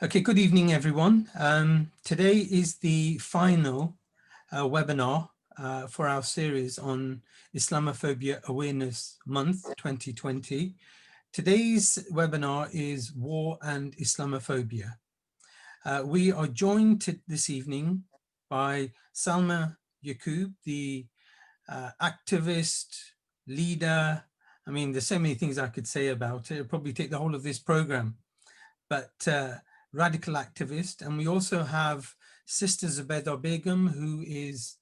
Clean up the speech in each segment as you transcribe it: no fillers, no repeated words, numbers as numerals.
Okay, good evening, everyone. Today is the final webinar for our series on Islamophobia Awareness Month 2020. Today's webinar is War and Islamophobia. We are joined this evening by Salma Yaqoob, the activist, leader. I mean, there's so many things I could say about it. It'll probably take the whole of this program, but radical activist. And we also have Sister Zubeda Begum, who is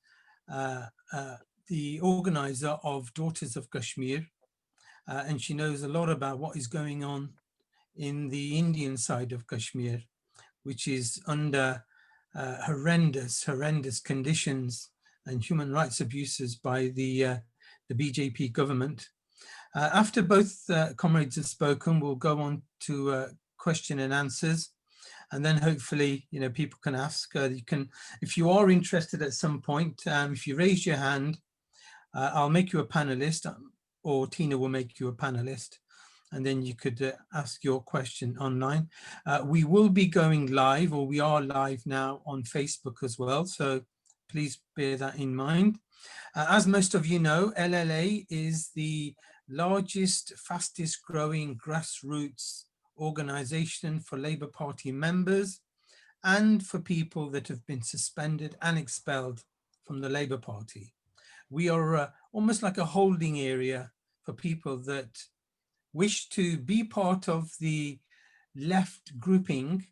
the organizer of Daughters of Kashmir. And she knows a lot about what is going on in the Indian side of Kashmir, which is under horrendous conditions and human rights abuses by the BJP government. After both comrades have spoken, we'll go on to question and answers, and then hopefully, you know, people can ask. You can, if you are interested at some point, if you raise your hand, I'll make you a panelist, or Tina will make you a panelist, and then you could ask your question online. We will be going live, or we are live now on Facebook as well, so please bear that in mind. As most of you know, LLA is the largest, fastest growing grassroots organization for Labour Party members and for people that have been suspended and expelled from the Labour Party. We are almost like a holding area for people that wish to be part of the left grouping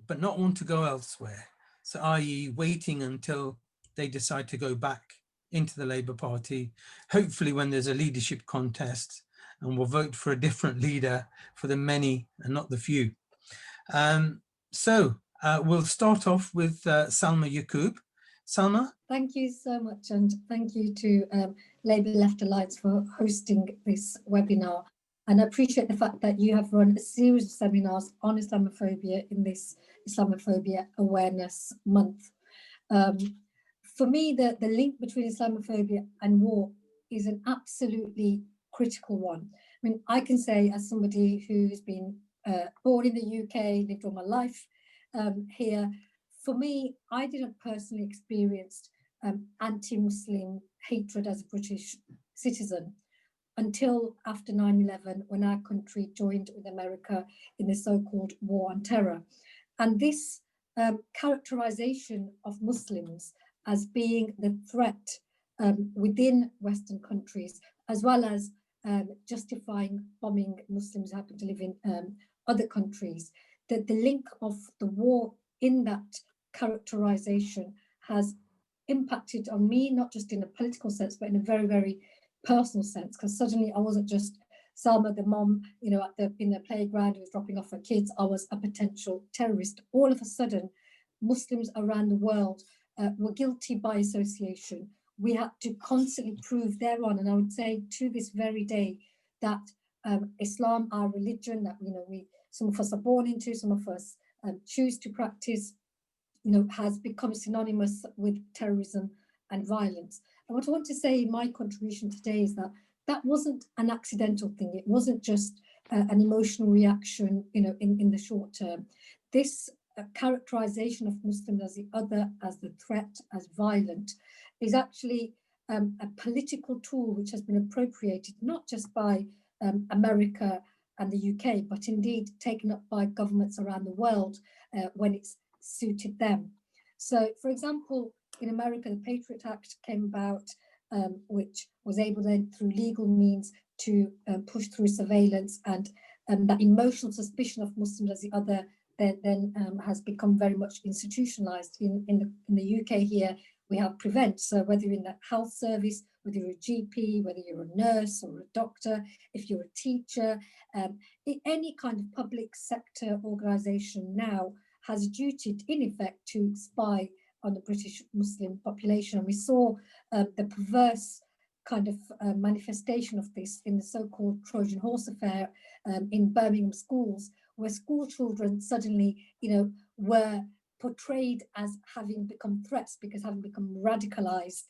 but not want to go elsewhere. So i.e. waiting until they decide to go back into the Labour Party, hopefully when there's a leadership contest, and we'll vote for a different leader for the many and not the few. We'll start off with Salma Yaqoob. Salma? Thank you so much, and thank you to Labour Left Alliance for hosting this webinar. And I appreciate the fact that you have run a series of seminars on Islamophobia in this Islamophobia Awareness Month. For me, the link between Islamophobia and war is an absolutely critical one. I mean, I can say, as somebody who's been born in the UK, lived all my life here, for me, I didn't personally experience anti-Muslim hatred as a British citizen until after 9/11, when our country joined with America in the so-called war on terror. And this characterization of Muslims as being the threat within Western countries, as well as justifying bombing Muslims who happen to live in other countries, that the link of the war in that characterization has impacted on me, not just in a political sense, but in a very, very personal sense, because suddenly I wasn't just Salma, the mom, you know, in the playground who was dropping off her kids. I was a potential terrorist. All of a sudden, Muslims around the world were guilty by association. We had to constantly prove thereon, and I would say to this very day that Islam, our religion, that some of us are born into, some of us choose to practice, has become synonymous with terrorism and violence. And what I want to say in my contribution today is that that wasn't an accidental thing. It wasn't just an emotional reaction, in the short term. This characterization of Muslims as the other, as the threat, as violent, is actually a political tool which has been appropriated not just by America and the UK, but indeed taken up by governments around the world when it's suited them. So, for example, in America, the Patriot Act came about, which was able then through legal means to push through surveillance, and that emotional suspicion of Muslims as the other then has become very much institutionalized. In the UK here, we have Prevent. So whether you're in the health service, whether you're a GP, whether you're a nurse or a doctor, if you're a teacher, any kind of public sector organization now has a duty, in effect, to spy on the British Muslim population. And we saw the perverse kind of manifestation of this in the so-called Trojan horse affair in Birmingham schools, where school children suddenly, were portrayed as having become threats because having become radicalized,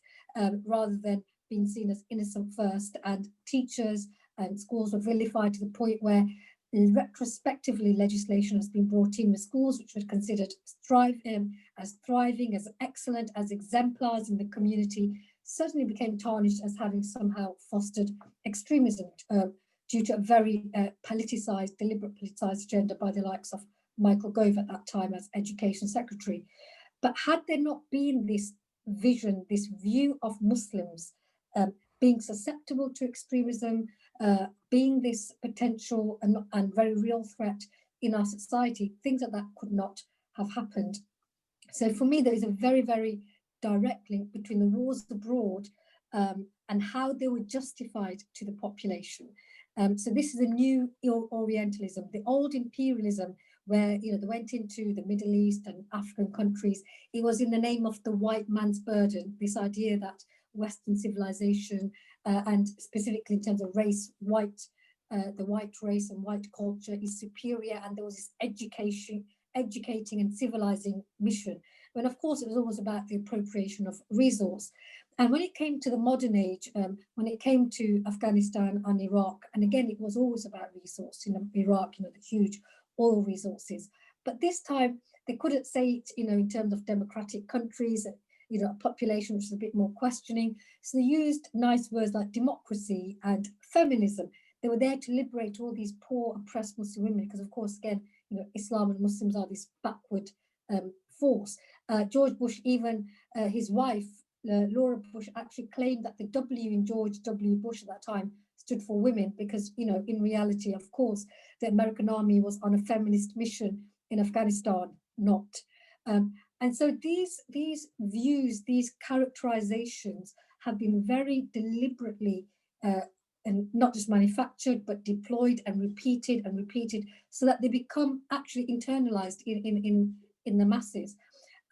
rather than being seen as innocent first. And teachers and schools were vilified to the point where retrospectively, legislation has been brought in with schools which were considered as thriving, as excellent, as exemplars in the community, suddenly became tarnished as having somehow fostered extremism due to a very politicized, deliberate politicized agenda by the likes of Michael Gove at that time as Education Secretary. But had there not been this vision, this view of Muslims being susceptible to extremism, being this potential and very real threat in our society, things like that could not have happened. So for me, there is a very, very direct link between the wars abroad and how they were justified to the population. So this is a new Orientalism. The old imperialism, where they went into the Middle East and African countries, it was in the name of the white man's burden, this idea that Western civilization and specifically in terms of race, the white race and white culture is superior, and there was this educating and civilizing mission, when of course it was always about the appropriation of resource. And when it came to the modern age, when it came to Afghanistan and Iraq, and again it was always about resource. In Iraq, the huge oil resources, but this time they couldn't say it in terms of democratic countries, a population which is a bit more questioning, so they used nice words like democracy and feminism. They were there to liberate all these poor oppressed Muslim women, because of course again Islam and Muslims are this backward force. George Bush, even his wife Laura Bush, actually claimed that the W in George W. Bush at that time stood for women, because in reality, of course, the American army was on a feminist mission in Afghanistan, not. And so these views, these characterizations have been very deliberately and not just manufactured, but deployed and repeated, so that they become actually internalized in the masses.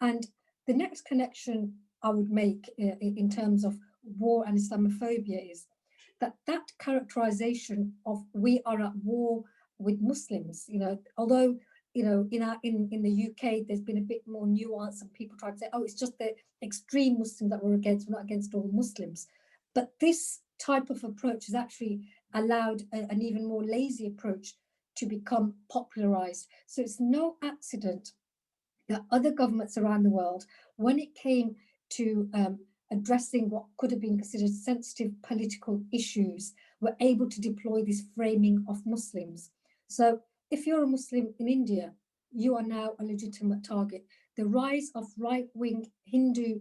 And the next connection I would make in terms of war and Islamophobia is that characterization of we are at war with Muslims. Although in the UK there's been a bit more nuance, and people try to say, oh, it's just the extreme Muslims that we're not against all Muslims. But this type of approach has actually allowed an even more lazy approach to become popularized. So it's no accident that other governments around the world, when it came to addressing what could have been considered sensitive political issues, were able to deploy this framing of Muslims. So if you're a Muslim in India, you are now a legitimate target. The rise of right-wing Hindu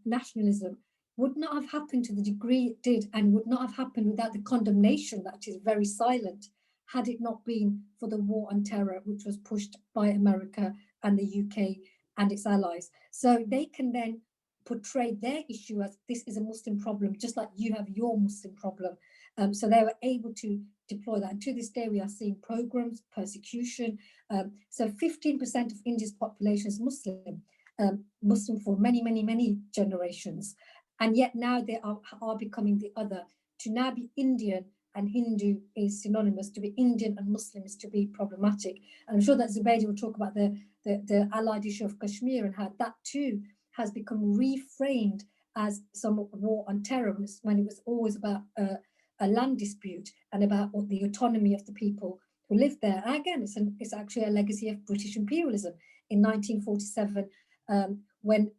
nationalism would not have happened to the degree it did, and would not have happened without the condemnation that is very silent, had it not been for the war on terror, which was pushed by America and the UK and its allies. So they can then portray their issue as this is a Muslim problem, just like you have your Muslim problem. So they were able to deploy that. And to this day, we are seeing pogroms, persecution. So 15% of India's population is Muslim, Muslim for many, many, many generations. And yet now they are becoming the other. To now be Indian and Hindu is synonymous. To be Indian and Muslim is to be problematic. And I'm sure that Zubeda will talk about the allied issue of Kashmir, and how that too has become reframed as some war on terror, when it was always about a land dispute and about the autonomy of the people who live there. And again, it's actually a legacy of British imperialism. In 1947, when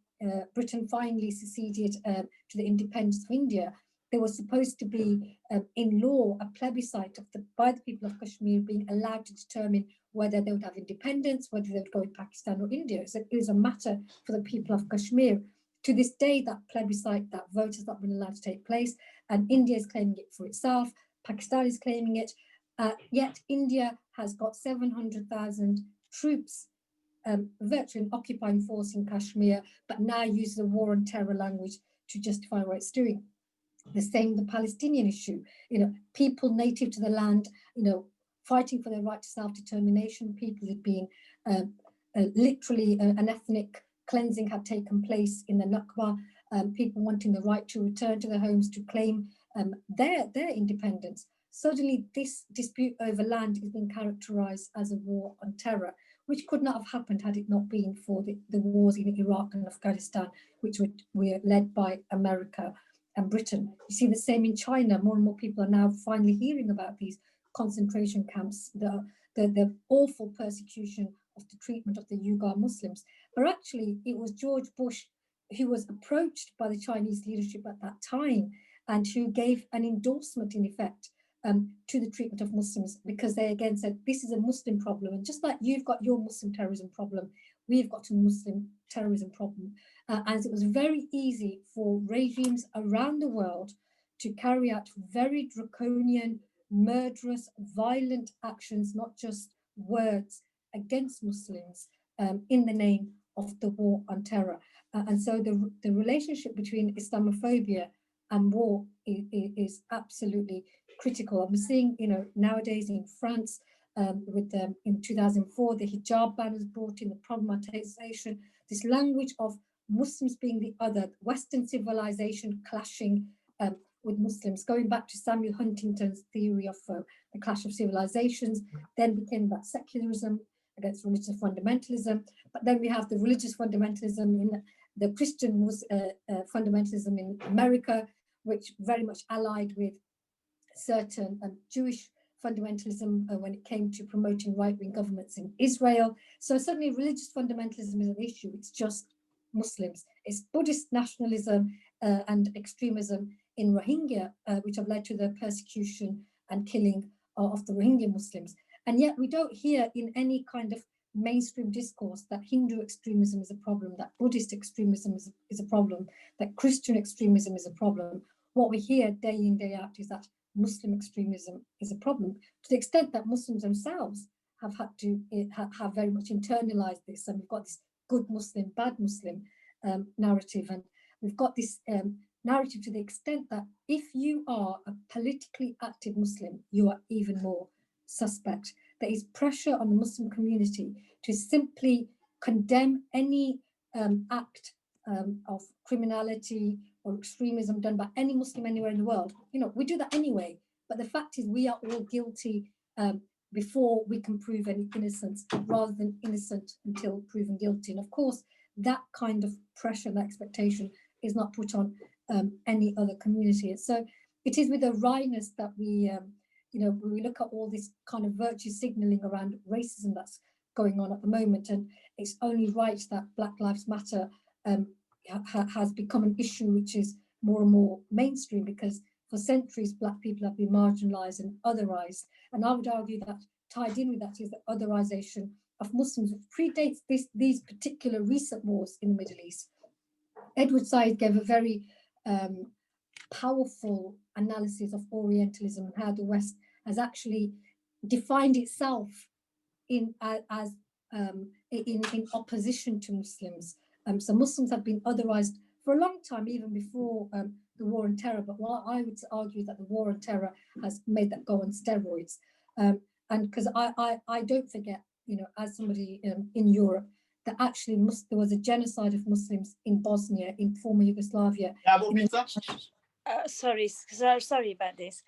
Britain finally seceded to the independence of India, there was supposed to be, in law, a plebiscite by the people of Kashmir being allowed to determine whether they would have independence, whether they would go with Pakistan or India. So it was a matter for the people of Kashmir. To this day, that plebiscite, that vote has not been allowed to take place, and India is claiming it for itself. Pakistan is claiming it. Yet India has got 700,000 troops, virtually an occupying force in Kashmir, but now uses a war on terror language to justify what it's doing. The same, the Palestinian issue, people native to the land, fighting for their right to self-determination, people had been literally an ethnic cleansing had taken place in the Nakba, people wanting the right to return to their homes to claim their independence. Suddenly this dispute over land is being characterized as a war on terror, which could not have happened had it not been for the wars in Iraq and Afghanistan, which were led by America and Britain. You see the same in China. More and more people are now finally hearing about these concentration camps, the awful persecution of the treatment of the Uyghur Muslims. But actually, it was George Bush who was approached by the Chinese leadership at that time and who gave an endorsement, in effect, to the treatment of Muslims, because they again said, this is a Muslim problem. And just like you've got your Muslim terrorism problem, we've got a Muslim terrorism problem. And it was very easy for regimes around the world to carry out very draconian, murderous, violent actions, not just words, against Muslims in the name of the war on terror. And so the relationship between Islamophobia and war is absolutely critical. I'm seeing, nowadays in France, in 2004, the hijab ban was brought in, the problematization, this language of Muslims being the other, Western civilization clashing with Muslims, going back to Samuel Huntington's theory of the clash of civilizations, then became about secularism against religious fundamentalism. But then we have the religious fundamentalism in the Christian fundamentalism in America, which very much allied with certain Jewish fundamentalism when it came to promoting right-wing governments in Israel. So suddenly religious fundamentalism is an issue. It's just Muslims. It's Buddhist nationalism and extremism in Rohingya, which have led to the persecution and killing of the Rohingya Muslims. And yet we don't hear in any kind of mainstream discourse that Hindu extremism is a problem, that Buddhist extremism is a problem, that Christian extremism is a problem. What we hear day in, day out is that Muslim extremism is a problem, to the extent that Muslims themselves have had to have very much internalized this. And we've got this good Muslim, bad Muslim narrative. And we've got this narrative to the extent that if you are a politically active Muslim, you are even more suspect. There is pressure on the Muslim community to simply condemn any act of criminality or extremism done by any Muslim anywhere in the world. We do that anyway, but the fact is we are all guilty before we can prove any innocence, rather than innocent until proven guilty. And of course, that kind of pressure, that expectation is not put on any other community. So it is with a wryness that we we look at all this kind of virtue signaling around racism that's going on at the moment. And it's only right that Black Lives Matter has become an issue which is more and more mainstream, because for centuries, Black people have been marginalized and otherized. And I would argue that tied in with that is the otherization of Muslims, which predates these particular recent wars in the Middle East. Edward Said gave a very powerful analysis of Orientalism and how the West has actually defined itself in opposition to Muslims. So Muslims have been otherized for a long time, even before the war on terror. But what I would argue that the war on terror has made that go on steroids. And because I don't forget, as somebody in Europe, that actually there was a genocide of Muslims in Bosnia, in former Yugoslavia. Sorry about this.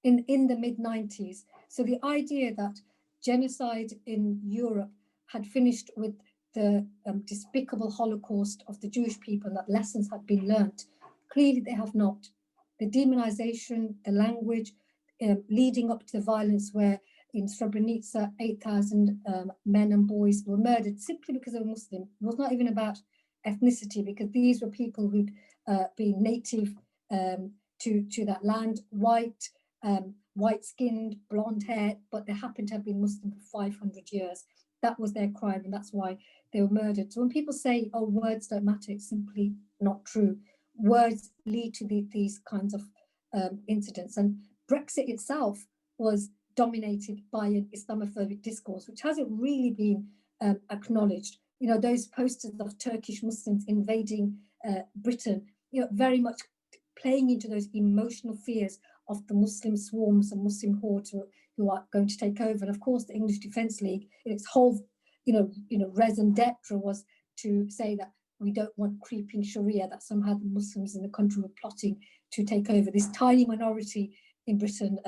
In the mid-90s. So the idea that genocide in Europe had finished with the despicable Holocaust of the Jewish people, and that lessons had been learnt, clearly they have not. The demonization, the language leading up to the violence where in Srebrenica, 8,000 men and boys were murdered simply because they were Muslim. It was not even about ethnicity, because these were people who'd been native to that land, white-skinned, blonde hair, but they happened to have been Muslim for 500 years. That was their crime, and that's why they were murdered. So when people say, oh, words don't matter, it's simply not true. Words lead to these kinds of incidents. And Brexit itself was dominated by an Islamophobic discourse, which hasn't really been acknowledged. Those posters of Turkish Muslims invading Britain, very much playing into those emotional fears of the Muslim swarms and Muslim hordes who are going to take over. And of course, the English Defence League, in its whole, raison d'etre was to say that we don't want creeping Sharia, that somehow the Muslims in the country were plotting to take over. This tiny minority in Britain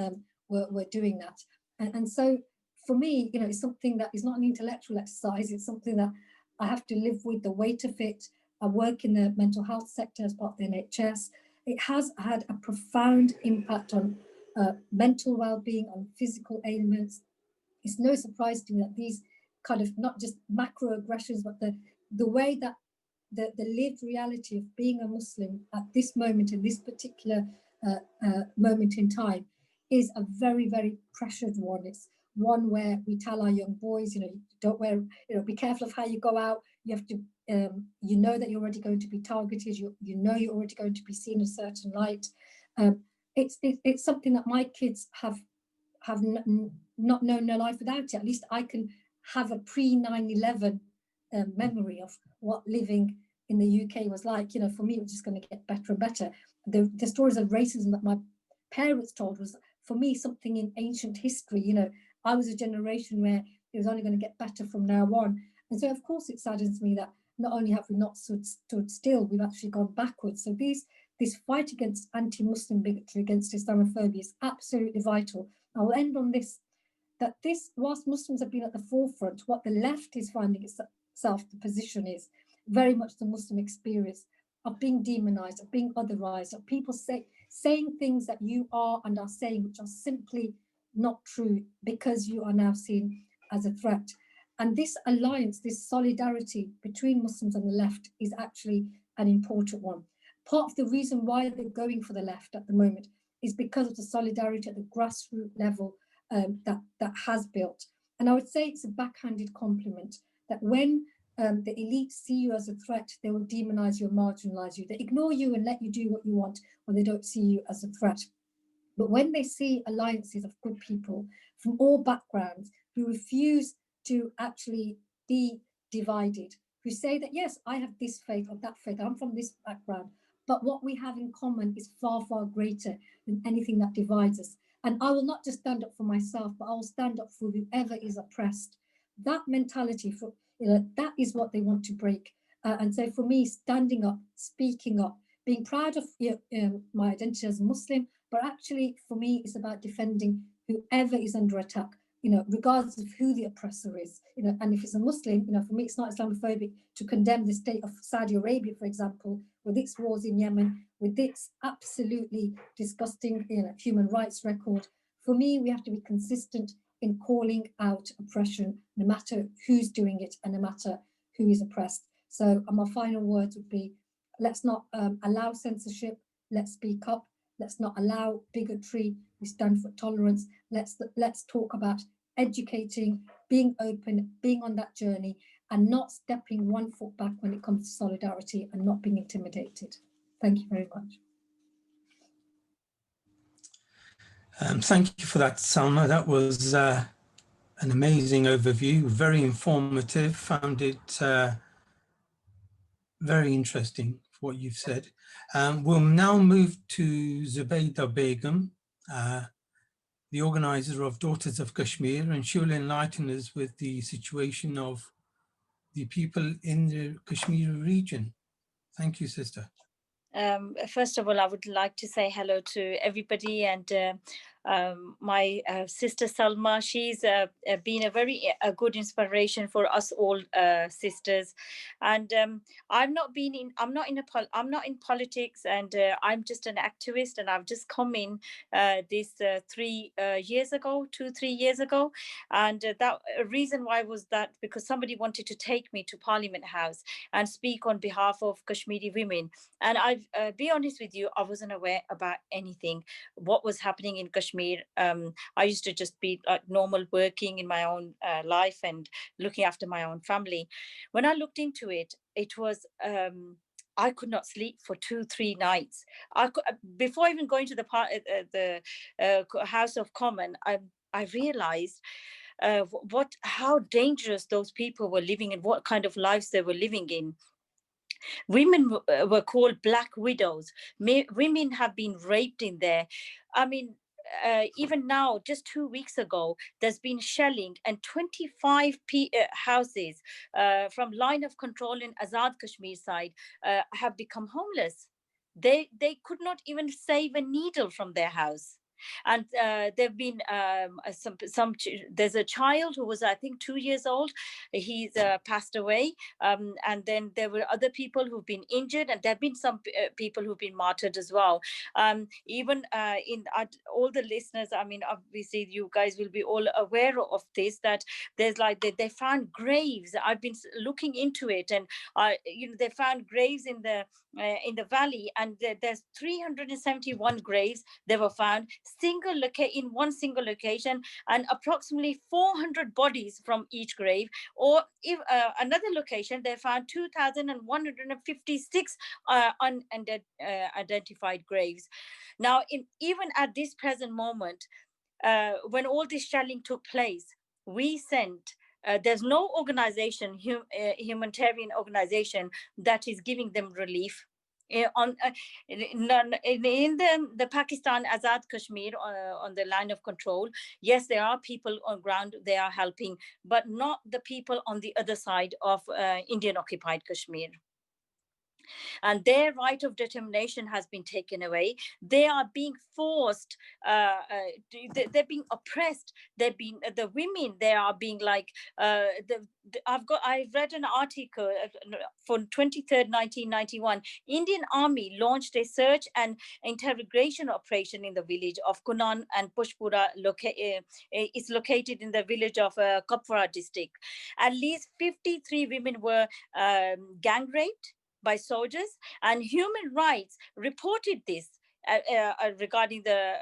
were doing that. And so for me, it's something that is not an intellectual exercise. It's something that I have to live with the weight of it. I work in the mental health sector as part of the NHS. It has had a profound impact on mental well-being, on physical ailments. It's no surprise to me that these kind of not just macro aggressions, but the way that the lived reality of being a Muslim at this moment, in this particular moment in time, is a very, very pressured one. It's one where we tell our young boys, don't wear, be careful of how you go out. You have to, you know that you're already going to be targeted. You know you're already going to be seen in a certain light. It's something that my kids have not known their life without it. At least I can have a pre 9/11 memory of what living in the UK was like. For me, it was just going to get better and better. The stories of racism that my parents told was, for me, something in ancient history. I was a generation where it was only going to get better from now on. And so, of course, it saddens me that not only have we not stood still, we've actually gone backwards. So this fight against anti-Muslim bigotry, against Islamophobia, is absolutely vital. I will end on this, that whilst Muslims have been at the forefront, what the left is finding itself, the position is very much the Muslim experience of being demonized, of being otherized, of people saying things that you are and are saying which are simply not true because you are now seen as a threat. And this alliance, this solidarity between Muslims and the left is actually an important one. Part of the reason why they're going for the left at the moment is because of the solidarity at the grassroots level that has built. And I would say it's a backhanded compliment that when the elite see you as a threat, they will demonize you and marginalize you. They ignore you and let you do what you want when they don't see you as a threat. But when they see alliances of good people from all backgrounds who refuse to actually be divided, who say that, yes, I have this faith or that faith, I'm from this background, but what we have in common is far, far greater than anything that divides us. And I will not just stand up for myself, but I will stand up for whoever is oppressed. That mentality, that is what they want to break. And so for me, standing up, speaking up, being proud of my identity as a Muslim, but actually for me, it's about defending whoever is under attack, regardless of who the oppressor is. And if it's a Muslim, for me, it's not Islamophobic to condemn the state of Saudi Arabia, for example, with its wars in Yemen, with its absolutely disgusting human rights record. For me, we have to be consistent in calling out oppression, no matter who's doing it and no matter who is oppressed. So my final words would be, let's not allow censorship, let's speak up, let's not allow bigotry, we stand for tolerance, let's talk about educating, being open, being on that journey, and not stepping one foot back when it comes to solidarity and not being intimidated. Thank you very much. Thank you for that, Salma. That was an amazing overview, very informative, found it very interesting for what you've said. We'll now move to Zubeda Begum, the organizer of Daughters of Kashmir, and she will enlighten us with the situation of the people in the Kashmir region. Thank you, sister. First of all, I would like to say hello to everybody, and my sister Salma. She's been a very good inspiration for us all sisters. And I'm not in politics, and I'm just an activist, and I've just come in this 3 years ago, 2-3 years ago, and that reason why was that because somebody wanted to take me to Parliament House and speak on behalf of Kashmiri women. And I've be honest with you, I wasn't aware about anything, what was happening in Kashmir. I used to just be like normal, working in my own life and looking after my own family. When I looked into it, it was, I could not sleep for 2-3 nights. Before even going to the House of Commons, I realized how dangerous those people were living and what kind of lives they were living in. Women were called black widows. Women have been raped in there. I mean, even now, just 2 weeks ago, there's been shelling, and 25 houses from line of control in Azad Kashmir side have become homeless. They could not even save a needle from their house. And there've been there's a child who was, I think, 2 years old. He's passed away, and then there were other people who've been injured, and there've been some people who've been martyred as well. Even in all the listeners, I mean, obviously you guys will be all aware of this, that there's like they found graves. I've been looking into it, and they found graves in the valley, and there's 371 graves they were found in one single location, and approximately 400 bodies from each grave. Or if another location, they found 2,156 unidentified graves. Now, even at this present moment, when all this shelling took place, we sent there's no organization, humanitarian organization, that is giving them relief. In the Pakistan Azad Kashmir, on the line of control, yes, there are people on ground, they are helping, but not the people on the other side of Indian occupied Kashmir. And their right of determination has been taken away. They are being forced, they're being oppressed. They've been, the women, they are being like, I read an article from 23rd, 1991. Indian Army launched a search and interrogation operation in the village of Kunan, and Pushpura is located in the village of Kupwara district. At least 53 women were gang raped by soldiers, and human rights reported this regarding the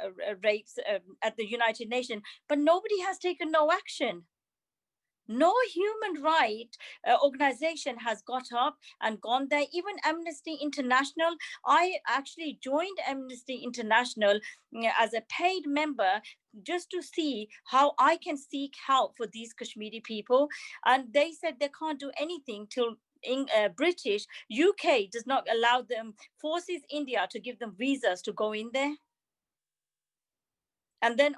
rapes at the United Nations, but nobody has taken no action. No human right organization has got up and gone there. Even Amnesty International, I actually joined Amnesty International as a paid member just to see how I can seek help for these Kashmiri people. And they said they can't do anything till British, UK does not allow them, forces India to give them visas to go in there. And then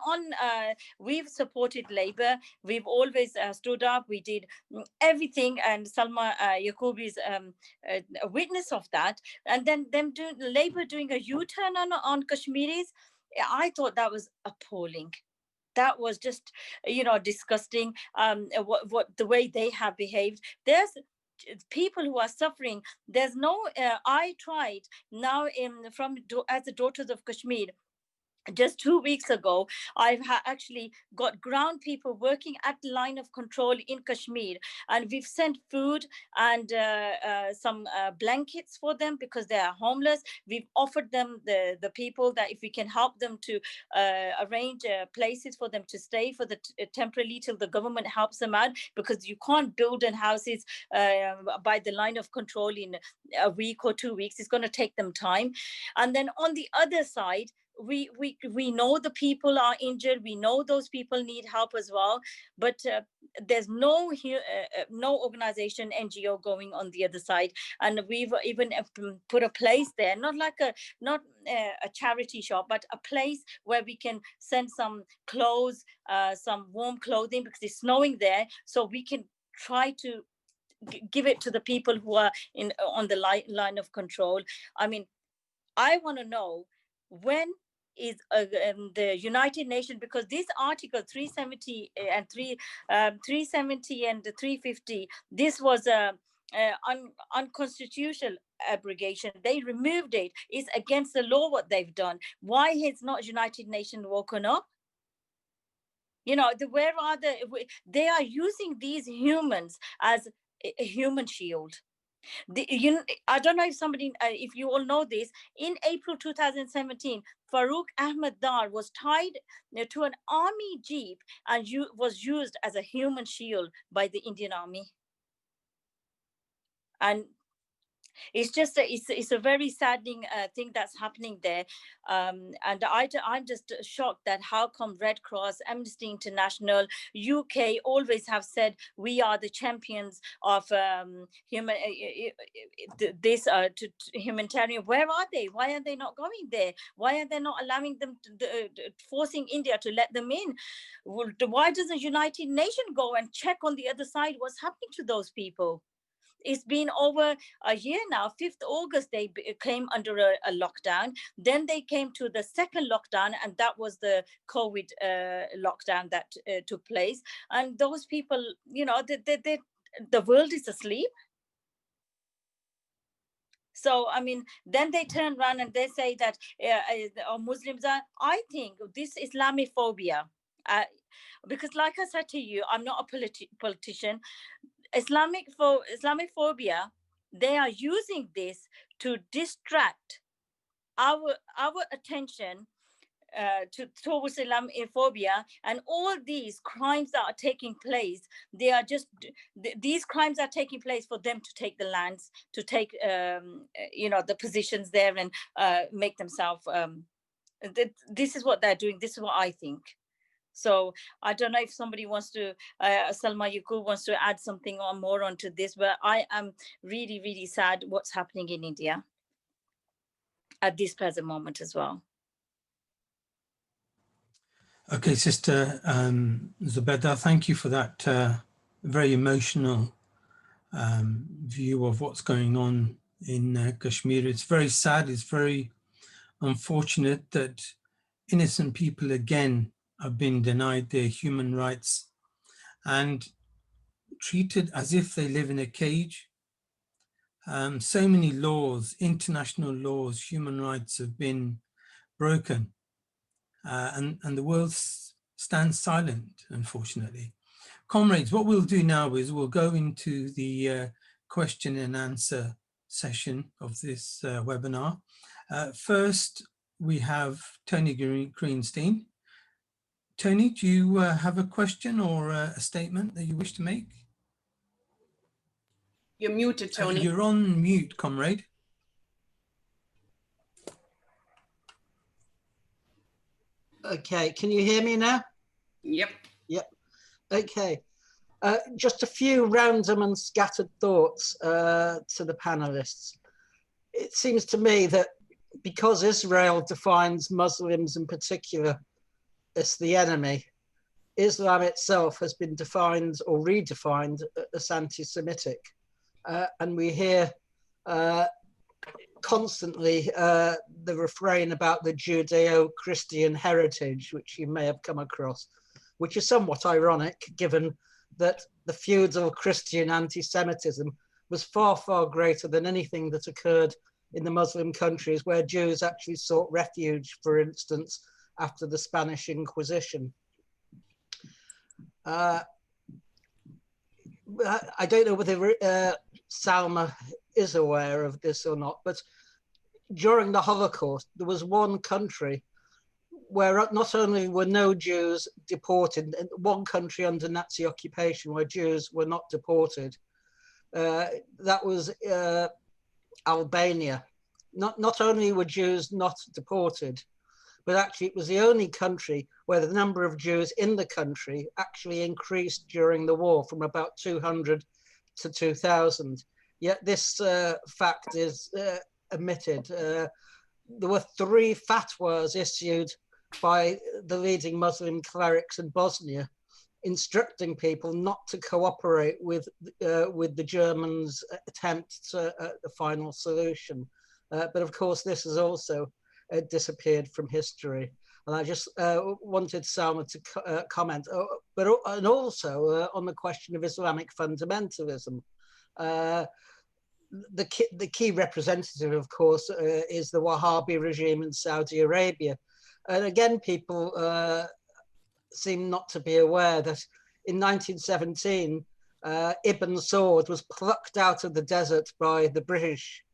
we've supported Labour. We've always stood up. We did everything, and Salma Yaqoob is a witness of that. And then Labour doing a U-turn on Kashmiris, I thought that was appalling. That was just, disgusting. What the way they have behaved. There's people who are suffering. There's no. I tried now as the Daughters of Kashmir. Just 2 weeks ago, I've actually got ground people working at the line of control in Kashmir, and we've sent food and some blankets for them because they are homeless. We've offered them the people that if we can help them to arrange places for them to stay for the temporarily till the government helps them out, because you can't build houses by the line of control in a week or 2 weeks. It's going to take them time. And then on the other side, we know the people are injured. We know those people need help as well, but there's no organization, NGO going on the other side. And we've even put a place there, not a charity shop, but a place where we can send some clothes, some warm clothing, because it's snowing there, so we can try to give it to the people who are on the line of control. I mean, I want to know, when is the United Nations, because this article 370 and 370 and 350, this was unconstitutional abrogation. They removed it. It's against the law what they've done. Why has not United Nations woken up? Where are they are using these humans as a human shield. I don't know if you all know this. In April 2017, Farooq Ahmed Dar was tied to an army jeep and was used as a human shield by the Indian Army. And it's just it's a very saddening thing that's happening there, and I'm just shocked that how come Red Cross, Amnesty International, UK always have said we are the champions of humanitarian. Where are they? Why are they not going there? Why are they not allowing them forcing India to let them in? Why doesn't United Nations go and check on the other side what's happening to those people? It's been over a year now. 5th August, they came under a lockdown. Then they came to the second lockdown, and that was the COVID lockdown that took place. And those people, you know, the world is asleep. So, I mean, then they turn around and they say that Muslims are, I think this Islamophobia, because like I said to you, I'm not a politician. Islamophobia, they are using this to distract our attention towards Islamophobia, and all these crimes that are taking place. They are just these crimes are taking place for them to take the lands, to take you know, the positions there, and make themselves. This is what they're doing. This is what I think. So I don't know if somebody wants to, Salma Yaqoob wants to add something or more onto this, but I am really, really sad what's happening in India at this present moment as well. Okay, Sister Zubeda, thank you for that very emotional view of what's going on in Kashmir. It's very sad, it's very unfortunate that innocent people again have been denied their human rights and treated as if they live in a cage. So many laws, international laws, human rights have been broken, and the world stands silent, unfortunately. Comrades, what we'll do now is we'll go into the question and answer session of this webinar. First, we have Tony Greenstein. Tony, do you have a question or a statement that you wish to make? You're muted, Tony. You're on mute, comrade. Okay, can you hear me now? Yep. Yep. Okay. Just a few random and scattered thoughts to the panelists. It seems to me that because Israel defines Muslims in particular as the enemy, Islam itself has been defined or redefined as anti-Semitic. And we hear constantly the refrain about the Judeo-Christian heritage, which you may have come across, which is somewhat ironic given that the feudal Christian anti-Semitism was far, far greater than anything that occurred in the Muslim countries where Jews actually sought refuge, for instance, after the Spanish Inquisition. I don't know whether Salma is aware of this or not, but during the Holocaust, there was one country where not only were no Jews deported, one country under Nazi occupation where Jews were not deported. That was Albania. Not only were Jews not deported, but actually it was the only country where the number of Jews in the country actually increased during the war from about 200 to 2,000. Yet this fact is omitted. There were 3 fatwas issued by the leading Muslim clerics in Bosnia, instructing people not to cooperate with the Germans' attempts at the final solution. But of course, this has also disappeared from history. And I just wanted Salma to comment, and also on the question of Islamic fundamentalism. The key representative, of course, is the Wahhabi regime in Saudi Arabia. And again, people seem not to be aware that in 1917, Ibn Saud was plucked out of the desert by the British,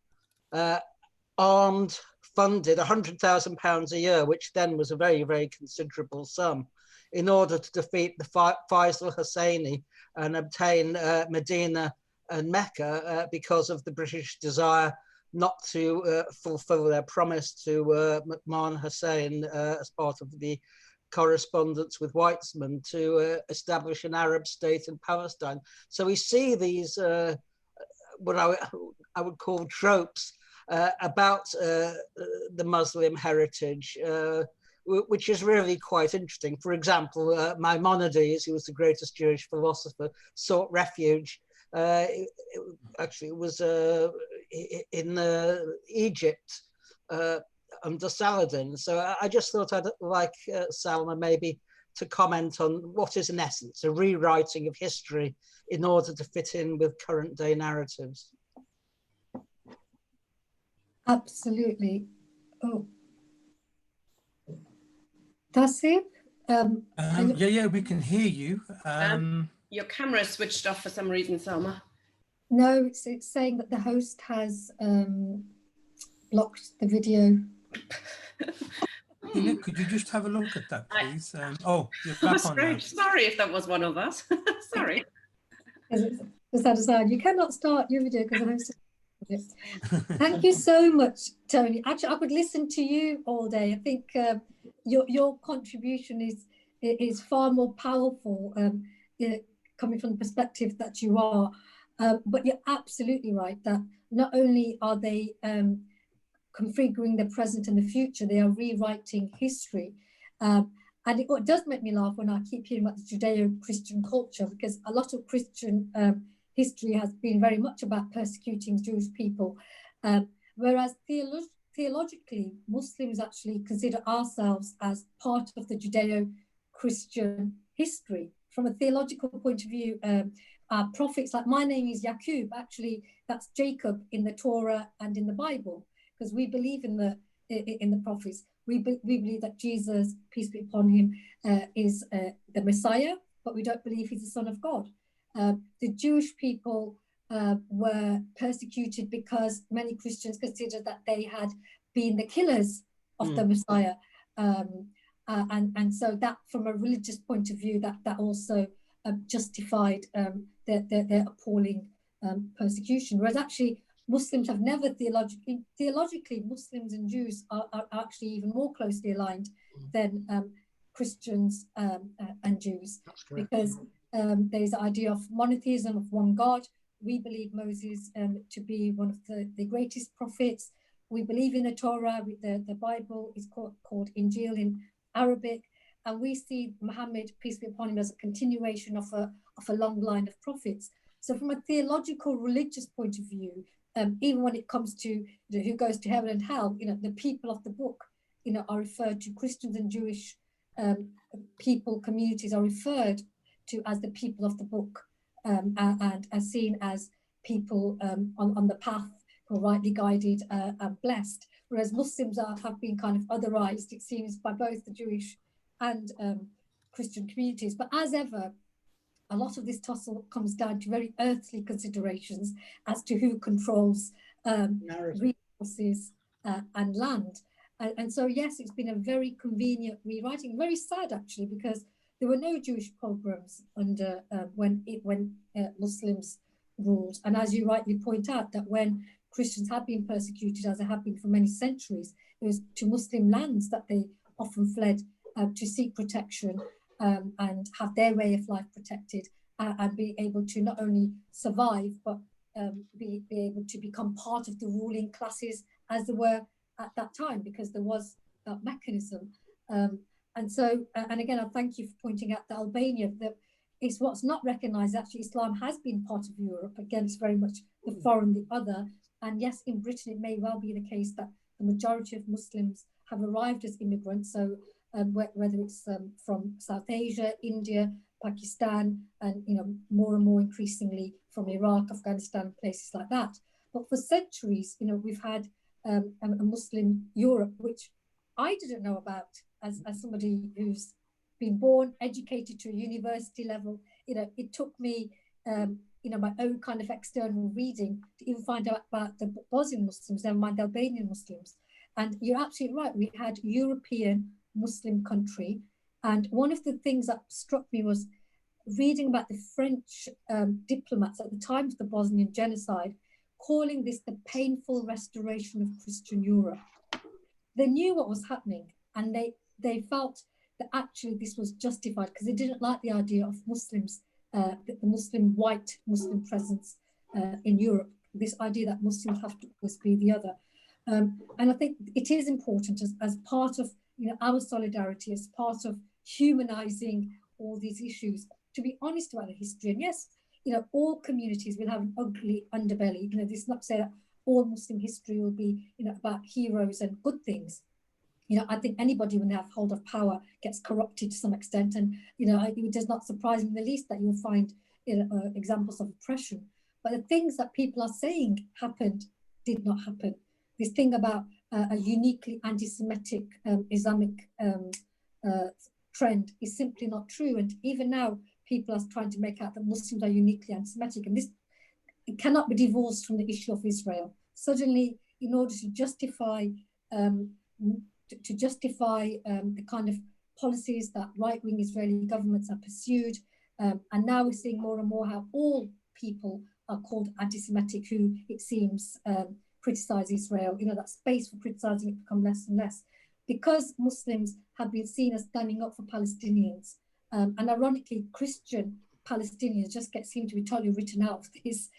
armed, funded £100,000 a year, which then was a very, very considerable sum, in order to defeat the Faisal Husseini and obtain Medina and Mecca because of the British desire not to fulfill their promise to McMahon Hussein as part of the correspondence with Weizmann to establish an Arab state in Palestine. So we see these, what I would call tropes about the Muslim heritage, which is really quite interesting. For example, Maimonides, who was the greatest Jewish philosopher, sought refuge Actually, it was in Egypt under Saladin. So I just thought I'd like Salma maybe to comment on what is in essence a rewriting of history in order to fit in with current day narratives. Absolutely. Oh, Tasib? Yeah, we can hear you. Your camera is switched off for some reason, Salma. No, it's saying that the host has blocked the video. Could you just have a look at that, please? Oh, you're back on now. Sorry if that was one of us. Sorry. Just had a sound. You cannot start your video because the host. Thank you so much, Tony. Actually, I could listen to you all day. I think your contribution is far more powerful coming from the perspective that you are. But you're absolutely right that not only are they configuring the present and the future, they are rewriting history. And it does make me laugh when I keep hearing about the Judeo-Christian culture, because a lot of Christian history has been very much about persecuting Jewish people, whereas theologically, Muslims actually consider ourselves as part of the Judeo-Christian history. From a theological point of view, our prophets, like my name is Yaqoob, actually that's Jacob in the Torah and in the Bible, because we believe in the prophets. We believe that Jesus, peace be upon him, is the Messiah, but we don't believe he's the Son of God. The Jewish people were persecuted because many Christians considered that they had been the killers of the Messiah. And so that, from a religious point of view, that also justified their appalling persecution. Whereas actually Muslims have never theologically, Muslims and Jews are actually even more closely aligned than Christians and Jews, because there's the idea of monotheism, of one God. We believe Moses to be one of the greatest prophets. We believe in the Torah. The Bible is called Injil in Arabic, and we see Muhammad, peace be upon him, as a continuation of a long line of prophets. So from a theological, religious point of view, even when it comes to who goes to heaven and hell, the people of the book, are referred to. Christians and Jewish people, communities are referred to as the people of the book, and are seen as people on the path who are rightly guided and blessed. Whereas Muslims have been kind of otherized, it seems, by both the Jewish and Christian communities. But as ever, a lot of this tussle comes down to very earthly considerations as to who controls resources and land. And so, yes, it's been a very convenient rewriting, very sad actually, because there were no Jewish pogroms under when Muslims ruled. And as you rightly point out, that when Christians have been persecuted, as they have been for many centuries, it was to Muslim lands that they often fled to seek protection and have their way of life protected, and be able to not only survive, but be able to become part of the ruling classes as they were at that time, because there was that mechanism. And so, and again, I thank you for pointing out that Albania, that is what's not recognized. Actually, Islam has been part of Europe. Again, it's very much the foreign, the other. And yes, in Britain, it may well be the case that the majority of Muslims have arrived as immigrants. So whether it's from South Asia, India, Pakistan, and more and more increasingly from Iraq, Afghanistan, places like that. But for centuries, we've had a Muslim Europe, which I didn't know about as somebody who's been born, educated to a university level. It took me, my own kind of external reading to even find out about the Bosnian Muslims, never mind the Albanian Muslims. And you're absolutely right. We had European Muslim country. And one of the things that struck me was reading about the French diplomats at the time of the Bosnian genocide, calling this the painful restoration of Christian Europe. They knew what was happening, and they felt that actually this was justified, because they didn't like the idea of Muslims, the white Muslim presence in Europe, this idea that Muslims have to always be the other. And I think it is important as part of our solidarity, as part of humanizing all these issues, to be honest about the history. And yes, you know, all communities will have an ugly underbelly. You know, this is not to say that all Muslim history will be, you know, about heroes and good things. You know, I think anybody when they have hold of power gets corrupted to some extent. And, you know, it does not surprise me in the least that you'll find, you know, examples of oppression. But the things that people are saying happened did not happen. This thing about a uniquely anti-Semitic Islamic trend is simply not true. And even now, people are trying to make out that Muslims are uniquely anti-Semitic. And this, it cannot be divorced from the issue of Israel. Suddenly, in order to justify the kind of policies that right-wing Israeli governments have pursued, and now we're seeing more and more how all people are called anti-Semitic who, it seems, criticize Israel. You know, that space for criticizing it become less and less, because Muslims have been seen as standing up for Palestinians. And ironically, Christian Palestinians just seem to be totally written out of this,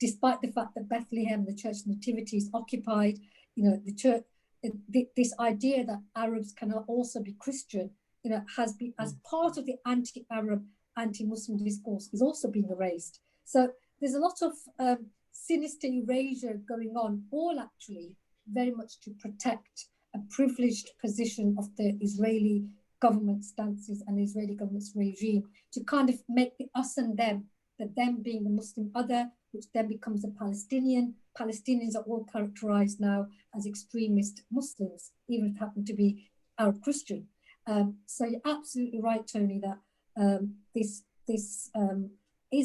despite the fact that Bethlehem, the Church Nativity, is occupied. You know, the church, this idea that Arabs can also be Christian, you know, has been, as part of the anti-Arab, anti-Muslim discourse, is also being erased. So there's a lot of sinister erasure going on, all actually very much to protect a privileged position of the Israeli government stances and the Israeli government's regime, to kind of make the us and them, the them being the Muslim other, which then becomes a Palestinian. Palestinians are all characterized now as extremist Muslims, even if they happen to be Arab Christian. So you're absolutely right, Tony, that this is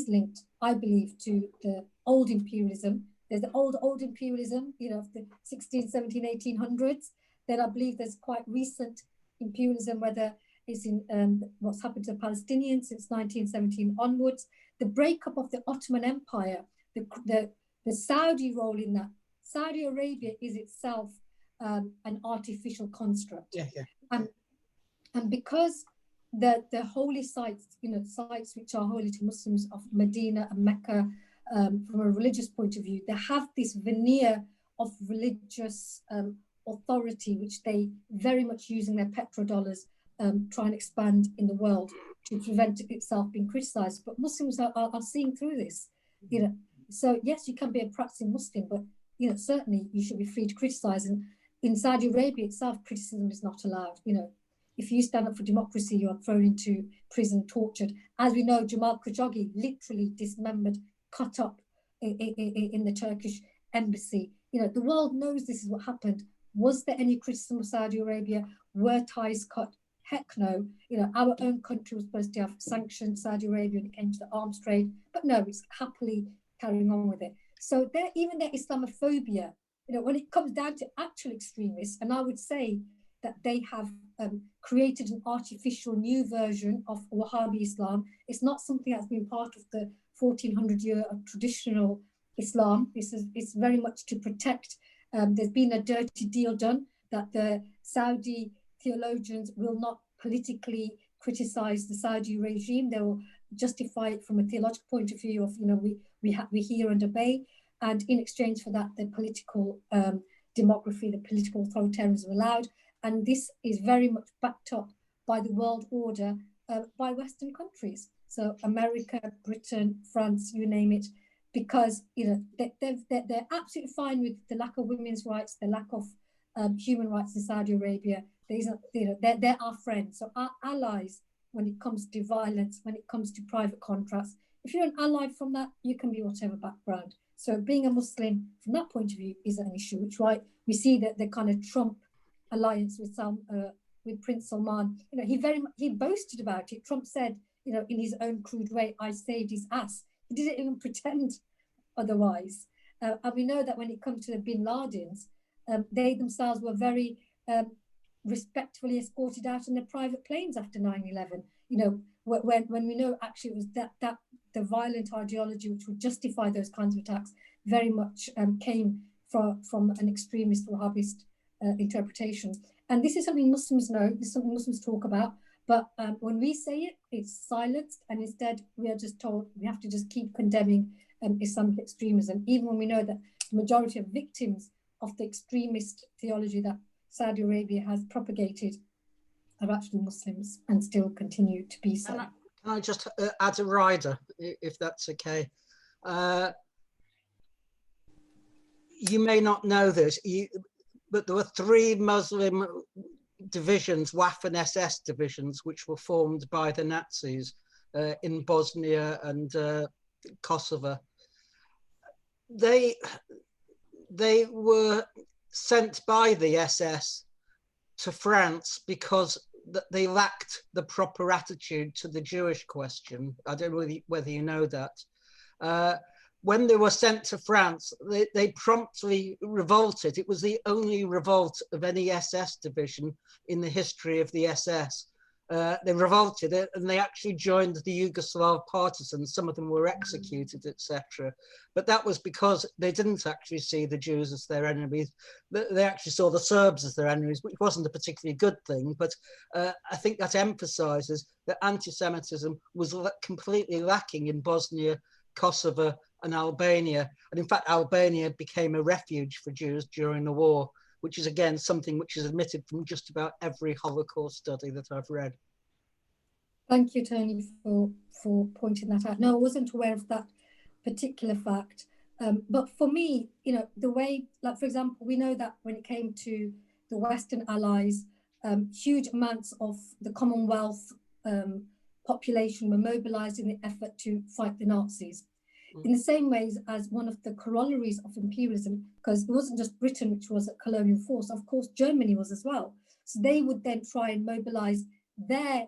linked, I believe, to the old imperialism. There's the old imperialism, you know, of the 16, 17, 1800s. Then I believe there's quite recent imperialism, whether it's in what's happened to the Palestinians since 1917 onwards. The breakup of the Ottoman Empire, the Saudi role in that. Saudi Arabia is itself an artificial construct. And because the holy sites, you know, sites which are holy to Muslims of Medina and Mecca, from a religious point of view, they have this veneer of religious authority, which they very much using their petrodollars try and expand in the world to prevent itself being criticized. But Muslims are seeing through this, you know. So yes, you can be a practicing Muslim, but you know, certainly you should be free to criticize. And in Saudi Arabia itself, criticism is not allowed. You know, if you stand up for democracy, you are thrown into prison, tortured. As we know, Jamal Khashoggi literally dismembered, cut up in the Turkish embassy. You know, the world knows this is what happened. Was there any criticism of Saudi Arabia? Were ties cut? Heck no. You know, our own country was supposed to have sanctioned Saudi Arabia when it came to the arms trade, but no, it's happily carrying on with it. So even their Islamophobia, you know, when it comes down to actual extremists, and I would say that they have created an artificial new version of Wahhabi Islam. It's not something that's been part of the 1400-year of traditional Islam. It's very much to protect. There's been a dirty deal done that the Saudi theologians will not politically criticize the Saudi regime. They will justify it from a theological point of view of, you know, we hear and obey. And in exchange for that, the political demography, the political authoritarianism allowed. And this is very much backed up by the world order by Western countries. So America, Britain, France, you name it, because, you know, they're absolutely fine with the lack of women's rights, the lack of human rights in Saudi Arabia. They're our friends. So our allies when it comes to violence, when it comes to private contracts. If you're an ally from that, you can be whatever background. So being a Muslim from that point of view isn't an issue, which why we see that the kind of Trump alliance with Prince Salman, you know, he boasted about it. Trump said, you know, in his own crude way, I saved his ass. He didn't even pretend otherwise. And we know that when it comes to the Bin Ladens, they themselves were very respectfully escorted out in their private planes after 9/11. You know, when we know actually it was that the violent ideology which would justify those kinds of attacks very much came from an extremist Wahhabist interpretation. And this is something Muslims know, this is something Muslims talk about, but when we say it, it's silenced, and instead we are just told we have to just keep condemning Islamic extremism, even when we know that the majority of victims of the extremist theology that Saudi Arabia has propagated are actually Muslims and still continue to be so. Can I just add a rider, if that's okay? You may not know this, but there were 3 Muslim divisions, Waffen SS divisions, which were formed by the Nazis in Bosnia and Kosovo. They were sent by the SS to France because they lacked the proper attitude to the Jewish question. I don't know whether you know that. When they were sent to France, they promptly revolted. It was the only revolt of any SS division in the history of the SS. They revolted and they actually joined the Yugoslav partisans. Some of them were executed, etc. But that was because they didn't actually see the Jews as their enemies. They actually saw the Serbs as their enemies, which wasn't a particularly good thing. But I think that emphasizes that anti-Semitism was completely lacking in Bosnia, Kosovo, and Albania. And in fact, Albania became a refuge for Jews during the war, which is again something which is admitted from just about every Holocaust study that I've read. Thank you, Tony, for pointing that out. No, I wasn't aware of that particular fact. But for me, you know, the way, like, for example, we know that when it came to the Western Allies, huge amounts of the Commonwealth population were mobilized in the effort to fight the Nazis. In the same ways as one of the corollaries of imperialism, because it wasn't just Britain which was a colonial force, of course Germany was as well. So they would then try and mobilize their,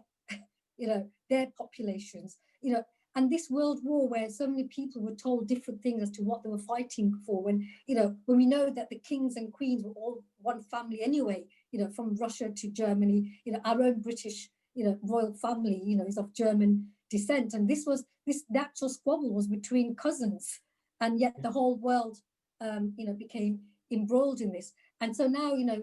you know, their populations, you know, and this world war where so many people were told different things as to what they were fighting for, when, you know, when we know that the kings and queens were all one family anyway, you know, from Russia to Germany, you know, our own British, you know, royal family, you know, is of German descent. And this actual squabble was between cousins, and yet the whole world, you know, became embroiled in this. And so now, you know,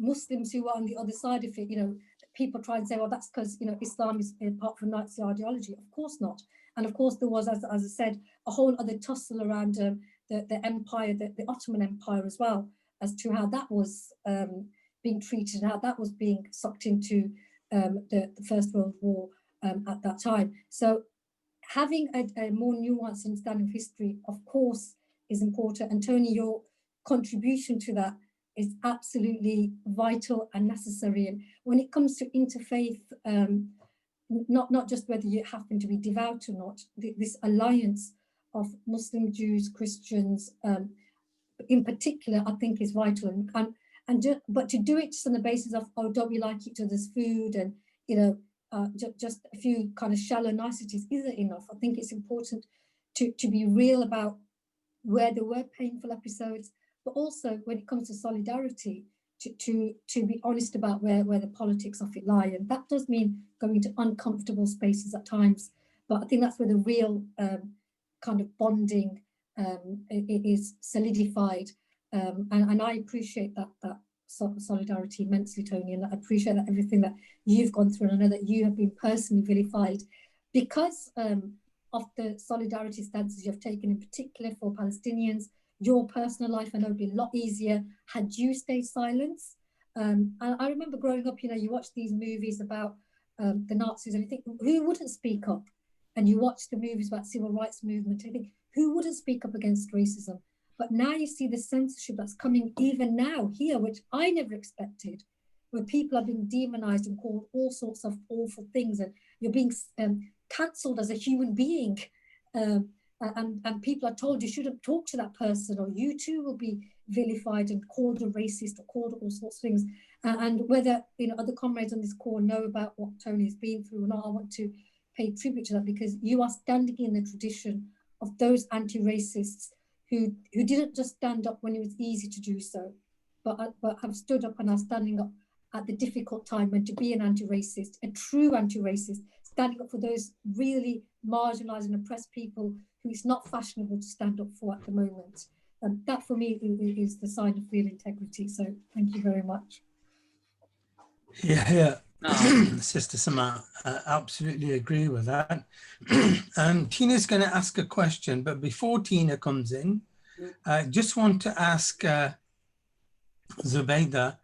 Muslims who are on the other side of it, you know, people try and say, well, that's because, you know, Islam is apart from Nazi ideology. Of course not. And of course there was, as I said, a whole other tussle around the empire, the Ottoman Empire as well, as to how that was being treated and how that was being sucked into the First World War at that time. So having a more nuanced understanding of history, of course, is important. And Tony, your contribution to that is absolutely vital and necessary. And when it comes to interfaith, not just whether you happen to be devout or not, this alliance of Muslim, Jews, Christians, in particular, I think is vital. But to do it just on the basis of, oh, don't we like each other's food, and, you know, just a few kind of shallow niceties isn't enough. I think it's important to be real about where there were painful episodes, but also when it comes to solidarity, to be honest about where the politics of it lie. And that does mean going to uncomfortable spaces at times, but I think that's where the real kind of bonding is solidified. And I appreciate that solidarity immensely, Tony, and I appreciate that everything that you've gone through, and I know that you have been personally vilified because of the solidarity stances you've taken, in particular for Palestinians. Your personal life, I know, would be a lot easier had you stayed silent. And I remember growing up, you know, you watch these movies about the Nazis and you think, who wouldn't speak up? And you watch the movies about civil rights movement and you think, who wouldn't speak up against racism? But now you see the censorship that's coming even now here, which I never expected, where people are being demonized and called all sorts of awful things, and you're being cancelled as a human being. And people are told you shouldn't talk to that person, or you too will be vilified and called a racist or called all sorts of things. And whether, you know, other comrades on this call know about what Tony's been through or not, I want to pay tribute to that, because you are standing in the tradition of those anti-racists who didn't just stand up when it was easy to do so, but have stood up and are standing up at the difficult time when to be an anti-racist, a true anti-racist, standing up for those really marginalized and oppressed people who it's not fashionable to stand up for at the moment. And that for me is the sign of real integrity. So thank you very much. Yeah. Sister Salma, I absolutely agree with that. Tina's going to ask a question, but before Tina comes in, I just want to ask Zubeda,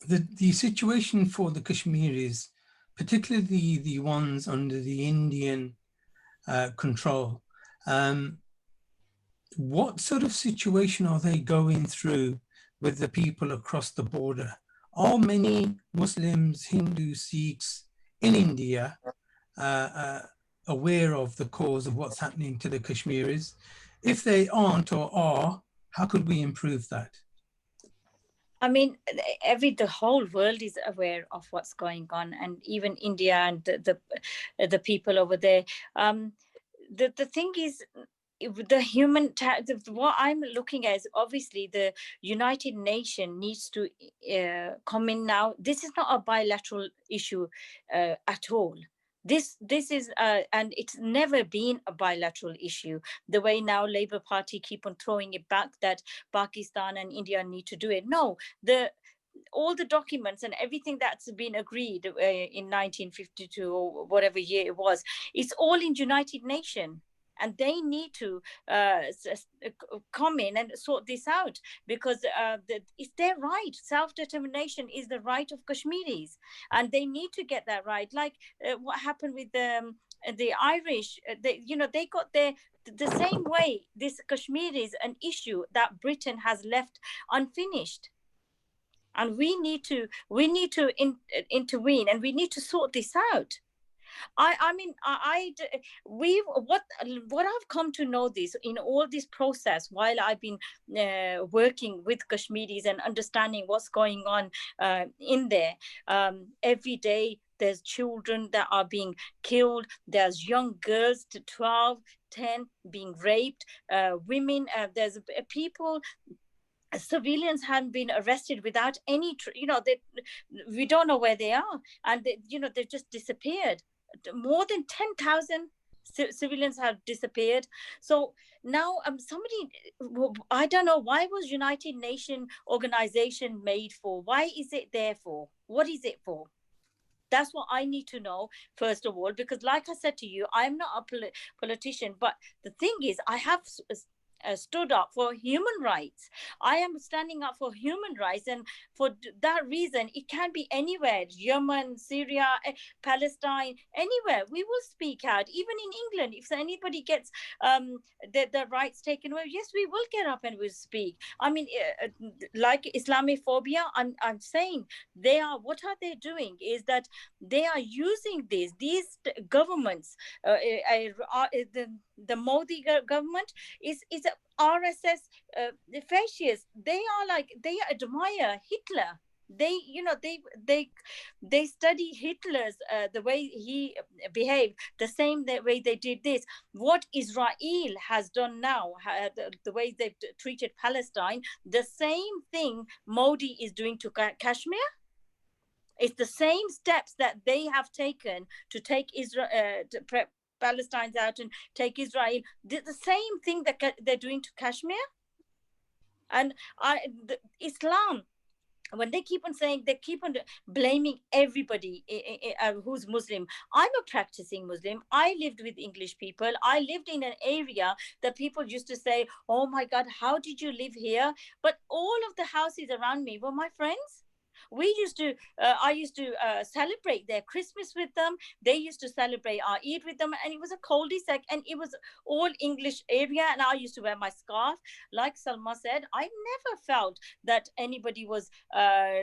the situation for the Kashmiris, particularly the ones under the Indian control. What sort of situation are they going through with the people across the border? Are many Muslims, Hindus, Sikhs in India aware of the cause of what's happening to the Kashmiris? If they aren't or are, how could we improve that? I mean, the whole world is aware of what's going on, and even India and the people over there. The thing is, the what I'm looking at is obviously the United Nations needs to come in now. This is not a bilateral issue at all. This is and it's never been a bilateral issue. The way now Labour Party keep on throwing it back that Pakistan and India need to do it. No, all the documents and everything that's been agreed in 1952 or whatever year it was, it's all in United Nations. And they need to come in and sort this out, because it's their right. Self-determination is the right of Kashmiris, and they need to get that right. Like what happened with the Irish, they got the same way. This Kashmir is an issue that Britain has left unfinished. And we need to intervene, and we need to sort this out. What I've come to know this in all this process while I've been working with Kashmiris and understanding what's going on in there. Every day there's children that are being killed. There's young girls to 12, 10 being raped. Women. There's people. Civilians have been arrested without any, we don't know where they are, and they've just disappeared. More than 10,000 civilians have disappeared. So now I don't know, why was United Nations organization made for? Why is it there for? What is it for? That's what I need to know, first of all, because like I said to you, I'm not a politician, but the thing is, I have stood up for human rights. I am standing up for human rights, and for that reason, it can be anywhere: Yemen, Syria, Palestine, anywhere. We will speak out. Even in England, if anybody gets the rights taken away, yes, we will get up and we'll speak. I mean, like Islamophobia, I'm saying what are they doing is that they are using these governments, the Modi government is a RSS fascist. They admire Hitler. They study Hitler's the way he behaved, the same way they did this. What Israel has done now, the way they've treated Palestine, the same thing Modi is doing to Kashmir. It's the same steps that they have taken to take Israel, Palestinians out and take Israel. The same thing that they're doing to Kashmir. And Islam, when they keep on saying, they keep on blaming everybody who's Muslim. I'm a practicing Muslim. I lived with English people. I lived in an area that people used to say, oh my God, how did you live here? But all of the houses around me were my friends. I used to celebrate their Christmas with them. They used to celebrate our Eid with them, and it was a cul-de-sac, and it was all English area. And I used to wear my scarf. Like Salma said, I never felt that anybody was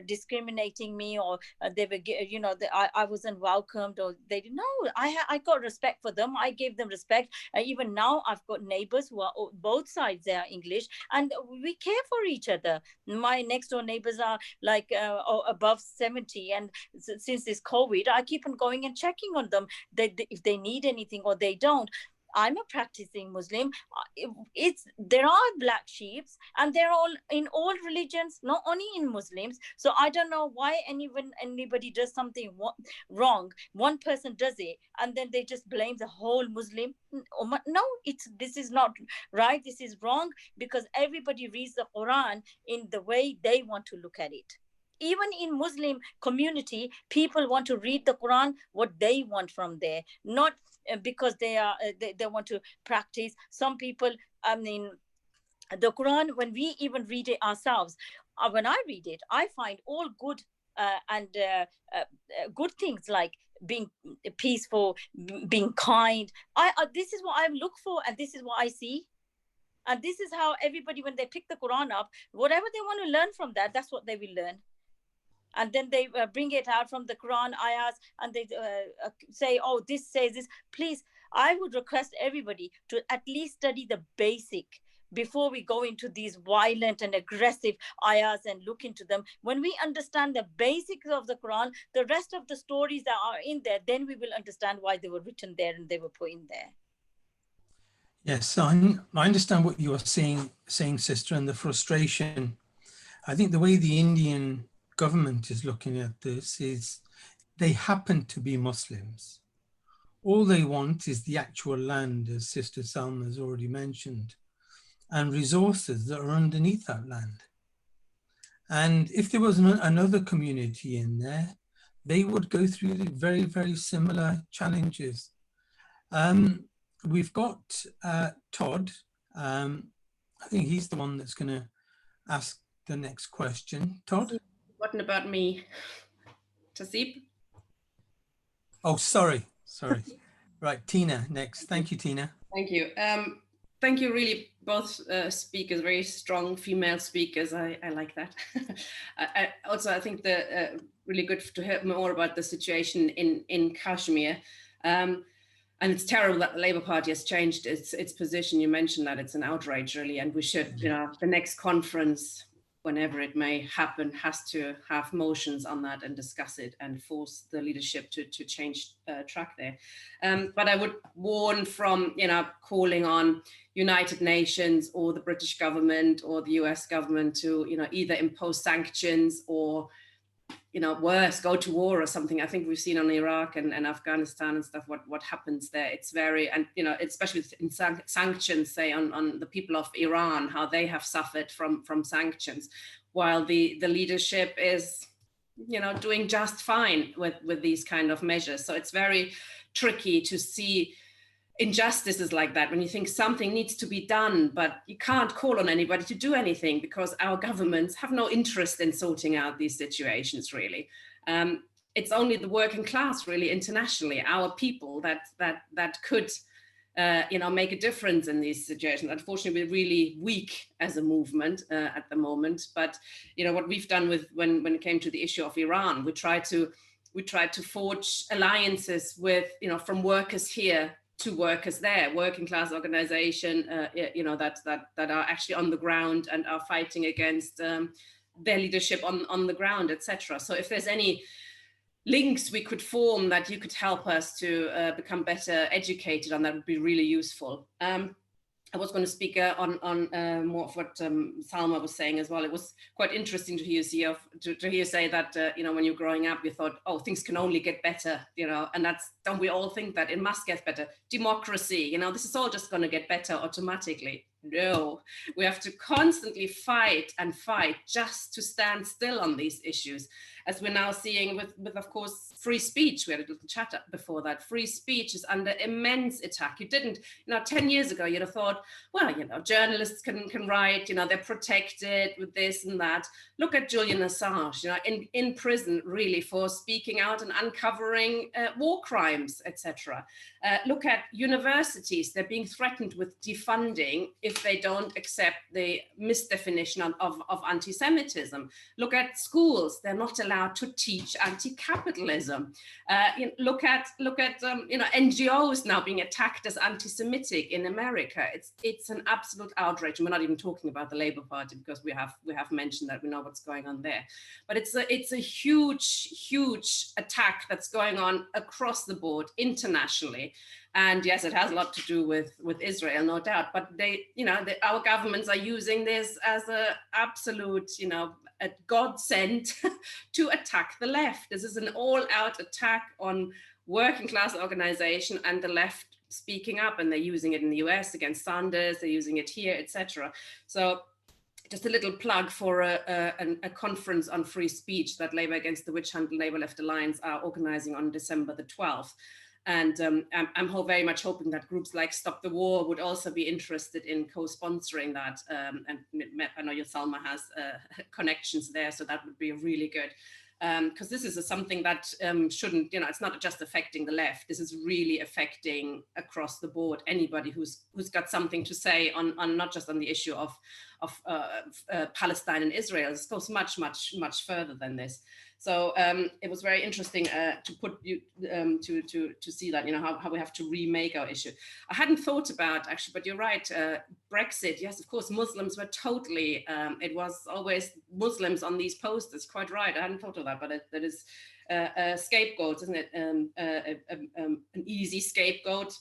discriminating me, or they were, I wasn't welcomed, or they didn't know. I got respect for them. I gave them respect. Even now, I've got neighbors who are both sides. They are English, and we care for each other. My next door neighbors are like above 70, and since this COVID, I keep on going and checking on them, if they need anything or they don't. I'm a practicing Muslim. There are black sheeps, and they're all in all religions, not only in Muslims. So I don't know why anybody does something wrong, one person does it, and then they just blame the whole Muslim. No, this is not right. This is wrong, because everybody reads the Quran in the way they want to look at it. Even in Muslim community, people want to read the Quran what they want from there, not because they want to practice. Some people, I mean, the Quran, when we even read it ourselves, when I read it, I find all good and good things, like being peaceful, being kind. This is what I look for, and this is what I see. And this is how everybody, when they pick the Quran up, whatever they want to learn from that, that's what they will learn. And then they bring it out from the Quran ayahs, and they say, oh, this says this. Please, I would request everybody to at least study the basic before we go into these violent and aggressive ayahs and look into them. When we understand the basics of the Quran, the rest of the stories that are in there, then we will understand why they were written there and they were put in there. Yes, so I understand what you are saying, sister, and the frustration. I think the way the Indian government is looking at this is they happen to be Muslims. All they want is the actual land, as Sister Salma has already mentioned, and resources that are underneath that land. And if there was another community in there, they would go through the very, very similar challenges. We've got Todd. I think he's the one that's going to ask the next question. Todd? What about me? Tasib? Oh, sorry. Right, Tina next. Thank you, Tina. Thank you. Thank you, really, both speakers, very strong female speakers. I like that. I think really good to hear more about the situation in Kashmir. And it's terrible that the Labour Party has changed its position. You mentioned that it's an outrage, really, and we should, the next conference, whenever it may happen, has to have motions on that and discuss it and force the leadership to change track there. But I would warn from, calling on United Nations or the British government or the US government to, either impose sanctions or, worse, go to war or something. I think we've seen on Iraq and Afghanistan and stuff, what happens there. It's very, and, especially in sanctions, say on the people of Iran, how they have suffered from sanctions, while the leadership is, doing just fine with these kind of measures. So it's very tricky to see injustices like that when you think something needs to be done, but you can't call on anybody to do anything because our governments have no interest in sorting out these situations, really. It's only the working class, really, internationally, our people that could make a difference in these situations. Unfortunately, we're really weak as a movement at the moment. But what we've done when it came to the issue of Iran, we tried to forge alliances with from workers here to workers there, working class organization, that are actually on the ground and are fighting against their leadership on the ground, etc. So if there's any links we could form that you could help us to become better educated on, that would be really useful. I was going to speak on more of what Salma was saying as well. It was quite interesting to hear you say that, when you're growing up, you thought, oh, things can only get better, and don't we all think that it must get better? Democracy, this is all just going to get better automatically. No, we have to constantly fight and fight just to stand still on these issues, as we're now seeing with of course, free speech. We had a little chat before that. Free speech is under immense attack. You didn't, 10 years ago, you'd have thought, well, journalists can write, they're protected with this and that. Look at Julian Assange, in prison, really, for speaking out and uncovering war crimes, etc. Look at universities. They're being threatened with defunding if they don't accept the misdefinition of anti-Semitism. Look at schools. They're not allowed to teach anti-capitalism. Look at NGOs now being attacked as anti-Semitic in America. It's an absolute outrage. And we're not even talking about the Labour Party, because we have mentioned that, we know what's going on there. But it's a huge attack that's going on across the board internationally. And yes, it has a lot to do with Israel, no doubt. But our governments are using this as a absolute, a godsend to attack the left. This is an all-out attack on working class organization and the left speaking up, and they're using it in the US against Sanders. They're using it here, etc. So just a little plug for a conference on free speech that Labour Against the Witch Hunt and Labour Left Alliance are organizing on December the 12th. And I'm very much hoping that groups like Stop the War would also be interested in co-sponsoring that. And I know your Salma has connections there, so that would be really good. because this is something that shouldn't, it's not just affecting the left. This is really affecting across the board anybody who's got something to say on not just on the issue of Palestine and Israel. This goes much further than this. So it was very interesting to put you to see that, how we have to remake our issue. I hadn't thought about, actually, but you're right. Brexit, yes, of course, Muslims were totally. It was always Muslims on these posters. Quite right. I hadn't thought of that, but that is a scapegoat, isn't it? An easy scapegoat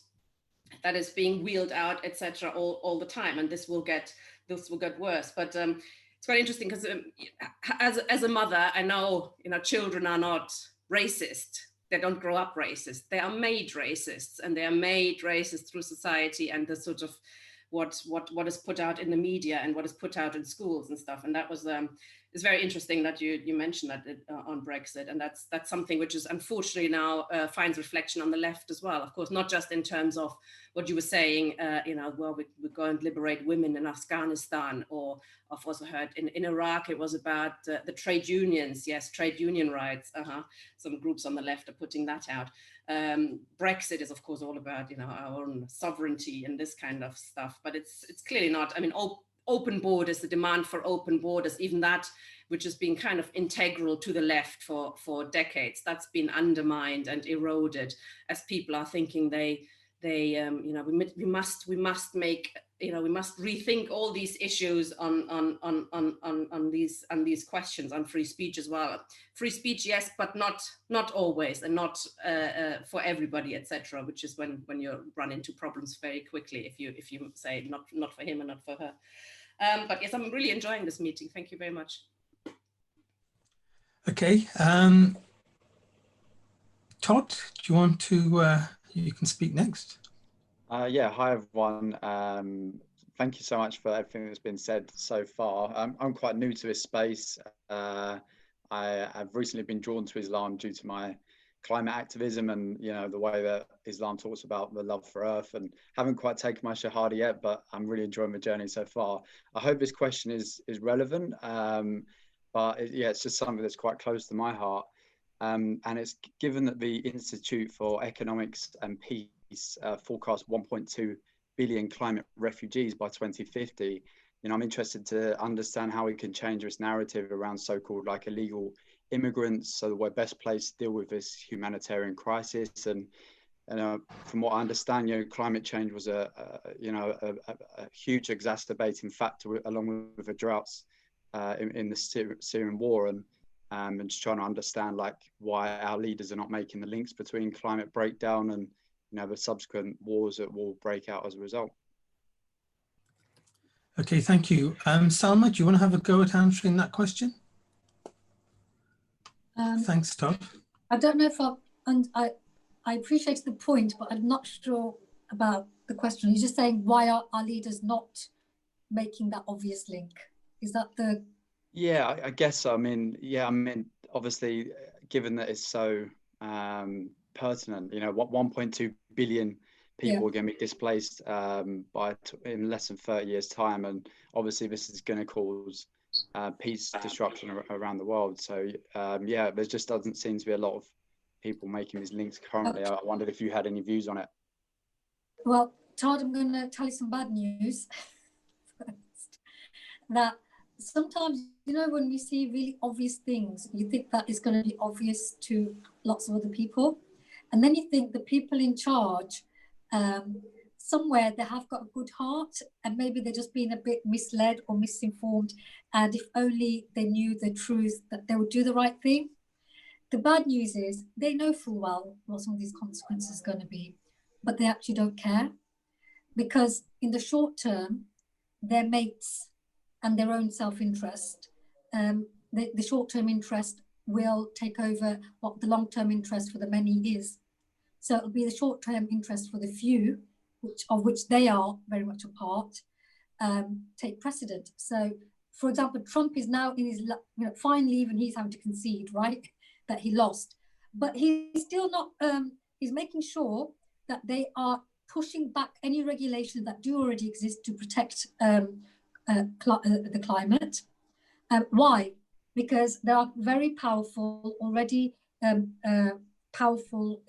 that is being wheeled out, etc., all the time, and this will get worse. But it's quite interesting because as a mother, I know children are not racist. They don't grow up racist. They are made racists, and they are made racist through society and the sort of what is put out in the media and what is put out in schools and stuff. And that was it's very interesting that you mentioned that on Brexit, and that's something which is unfortunately now finds reflection on the left as well. Of course, not just in terms of what you were saying, well, we go and liberate women in Afghanistan, or I've also heard in Iraq it was about the trade unions. Yes, trade union rights. Some groups on the left are putting that out. Brexit is of course all about our own sovereignty and this kind of stuff, but it's clearly not. I mean, open borders, the demand for open borders, even that, which has been kind of integral to the left for decades, that's been undermined and eroded as people are thinking we must rethink all these issues on these questions on free speech as well. Free speech, yes, but not always, and not for everybody, etc. Which is when you run into problems very quickly if you say not for him and not for her. But yes, I'm really enjoying this meeting. Thank you very much. Okay, Todd, do you want to? You can speak next. Yeah, hi everyone. Thank you so much for everything that's been said so far. I'm quite new to this space. I've recently been drawn to Islam due to my climate activism and the way that Islam talks about the love for Earth, and haven't quite taken my Shahada yet, but I'm really enjoying the journey so far. I hope this question is relevant, but it's just something that's quite close to my heart. And it's given that the Institute for Economics and Peace forecast 1.2 billion climate refugees by 2050. I'm interested to understand how we can change this narrative around so-called illegal immigrants, so that we're best placed to deal with this humanitarian crisis. And from what I understand, climate change was a huge exacerbating factor along with the droughts in the Syrian war, and just trying to understand why our leaders are not making the links between climate breakdown and the subsequent wars that will break out as a result. Okay, thank you. Salma, do you want to have a go at answering that question? Thanks, Todd. I don't know if I appreciate the point, but I'm not sure about the question. You're just saying, why are our leaders not making that obvious link? Is that the... Yeah, I guess so. I mean, obviously, given that it's so pertinent, 1.2 billion people are going to be displaced in less than 30 years' time, and obviously this is going to cause peace disruption around the world. So there just doesn't seem to be a lot of people making these links currently. I wondered if you had any views on it. Well, Todd, I'm going to tell you some bad news first. That sometimes, when you see really obvious things, you think that is going to be obvious to lots of other people. And then you think the people in charge, somewhere they have got a good heart, and maybe they're just being a bit misled or misinformed. And if only they knew the truth, that they would do the right thing. The bad news is they know full well what some of these consequences are going to be, but they actually don't care, because in the short term, their mates and their own self-interest, the short-term interest will take over what the long-term interest for the many is. So it'll be the short-term interest for the few, of which they are very much a part, take precedent. So, for example, Trump is now in his, finally even he's having to concede, right, that he lost. But he's still not, he's making sure that they are pushing back any regulations that do already exist to protect the climate. Why? because there are very powerful, already powerful,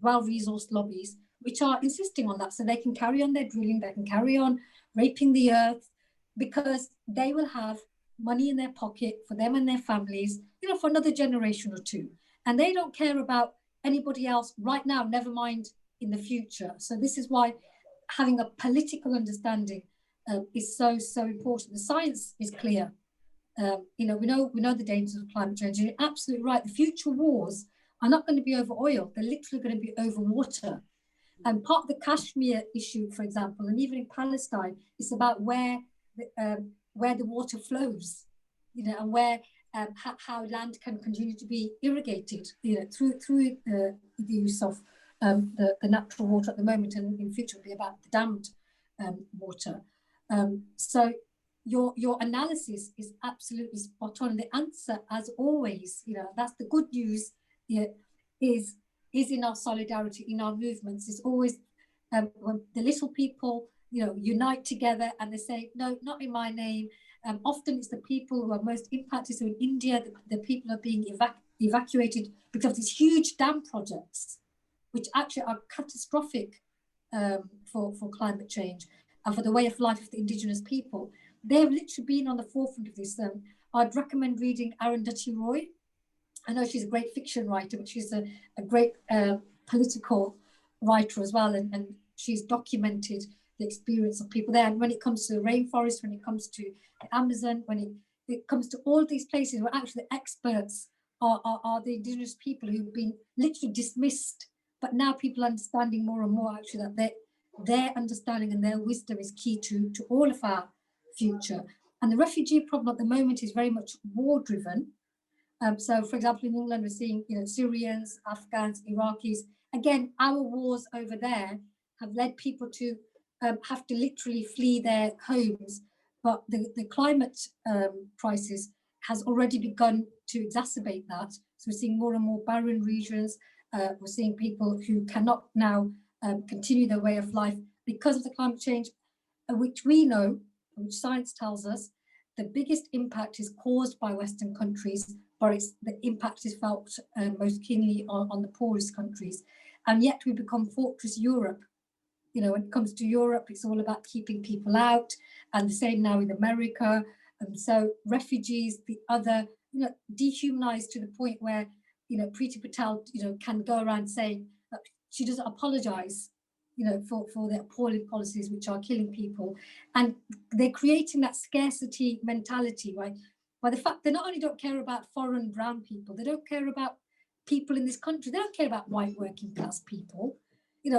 well-resourced lobbies which are insisting on that, so they can carry on their drilling, they can carry on raping the earth, because they will have money in their pocket for them and their families, for another generation or two. And they don't care about anybody else right now, never mind in the future. So this is why having a political understanding is so important. The science is clear. We know the dangers of climate change. And you're absolutely right. The future wars are not going to be over oil. They're literally going to be over water. And part of the Kashmir issue, for example, and even in Palestine, is about where the water flows, and where how land can continue to be irrigated, through the use of the natural water at the moment, and in future will be about the dammed water. So your analysis is absolutely spot on. The answer, as always, that's the good news, is in our solidarity, in our movements. It's always when the little people, unite together and they say, no, not in my name. Often it's the people who are most impacted. So in India, the people are being evacuated because of these huge dam projects, which actually are catastrophic for climate change and for the way of life of the indigenous people. They've literally been on the forefront of this. I'd recommend reading Arundhati Roy. I know she's a great fiction writer, but she's a great political writer as well, and she's documented the experience of people there. And when it comes to the rainforest, when it comes to the Amazon, when it comes to all these places where actually the experts are the indigenous people who've been literally dismissed, but now people are understanding more and more actually that their understanding and their wisdom is key to all of our future. And the refugee problem at the moment is very much war-driven. So, for example, in England, we're seeing Syrians, Afghans, Iraqis. Again, our wars over there have led people to have to literally flee their homes. But the climate crisis has already begun to exacerbate that. So we're seeing more and more barren regions. We're seeing people who cannot now continue their way of life because of the climate change, which we know, which science tells us, the biggest impact is caused by Western countries, but the impact is felt most keenly on the poorest countries. And yet we become Fortress Europe. When it comes to Europe, it's all about keeping people out, and the same now in America. And so refugees, the other, dehumanized to the point where, Priti Patel, can go around saying that she doesn't apologize, for the appalling policies which are killing people. And they're creating that scarcity mentality, right? By the fact they not only don't care about foreign brown people, they don't care about people in this country, they don't care about white working class people.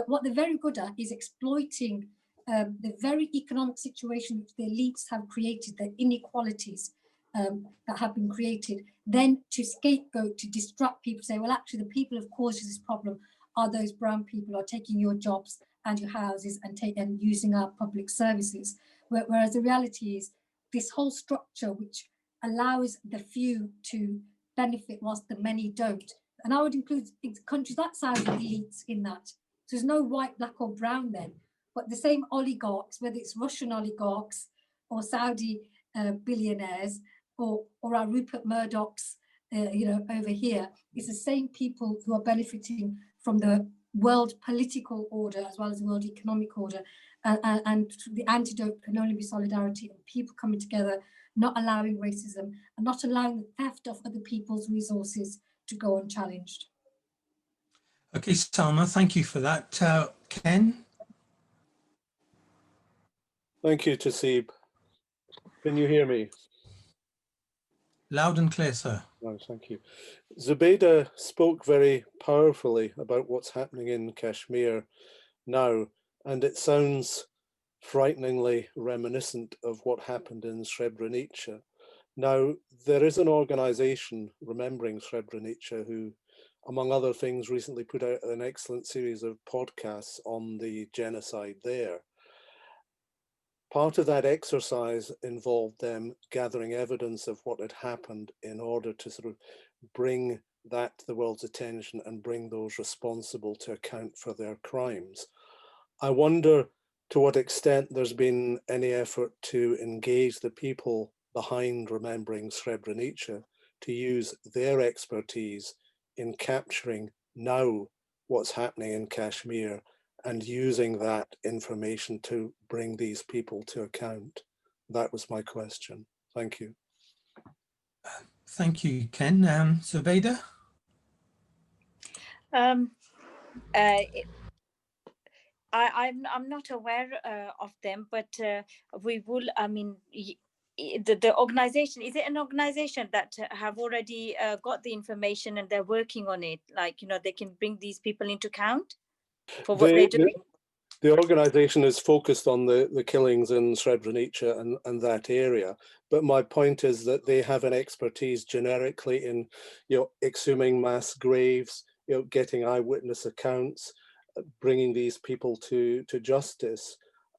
What they're very good at is exploiting the very economic situation which the elites have created, the inequalities that have been created, then to scapegoat, to distract people, say, well, actually the people who have caused this problem are those brown people who are taking your jobs and your houses and using our public services. Whereas the reality is this whole structure which allows the few to benefit whilst the many don't. And I would include countries like Saudi elites in that. So there's no white, black or brown then, but the same oligarchs, whether it's Russian oligarchs or Saudi billionaires or our Rupert Murdochs, over here, it's the same people who are benefiting from the world political order as well as the world economic order. And the antidote can only be solidarity and people coming together, not allowing racism and not allowing the theft of other people's resources to go unchallenged. Okay, Salma, thank you for that. Ken? Thank you, Tasib. Can you hear me? Loud and clear, sir. Oh, thank you. Zubeda spoke very powerfully about what's happening in Kashmir now, and it sounds frighteningly reminiscent of what happened in Srebrenica. Now, there is an organization remembering Srebrenica who, among other things, recently put out an excellent series of podcasts on the genocide there. Part of that exercise involved them gathering evidence of what had happened in order to sort of bring that to the world's attention and bring those responsible to account for their crimes. I wonder to what extent there's been any effort to engage the people behind remembering Srebrenica to use their expertise in capturing now what's happening in Kashmir and using that information to bring these people to account? That was my question. Thank you. Thank you, Ken. Zubeda? I'm not aware of them, but we will. I mean, the organization, is it an organization that have already got the information and they're working on it? Like, you know, they can bring these people into account for what they're doing. The organization is focused on the killings in Srebrenica and that area. But my point is that they have an expertise generically in, you know, exhuming mass graves, you know, getting eyewitness accounts, bringing these people to justice.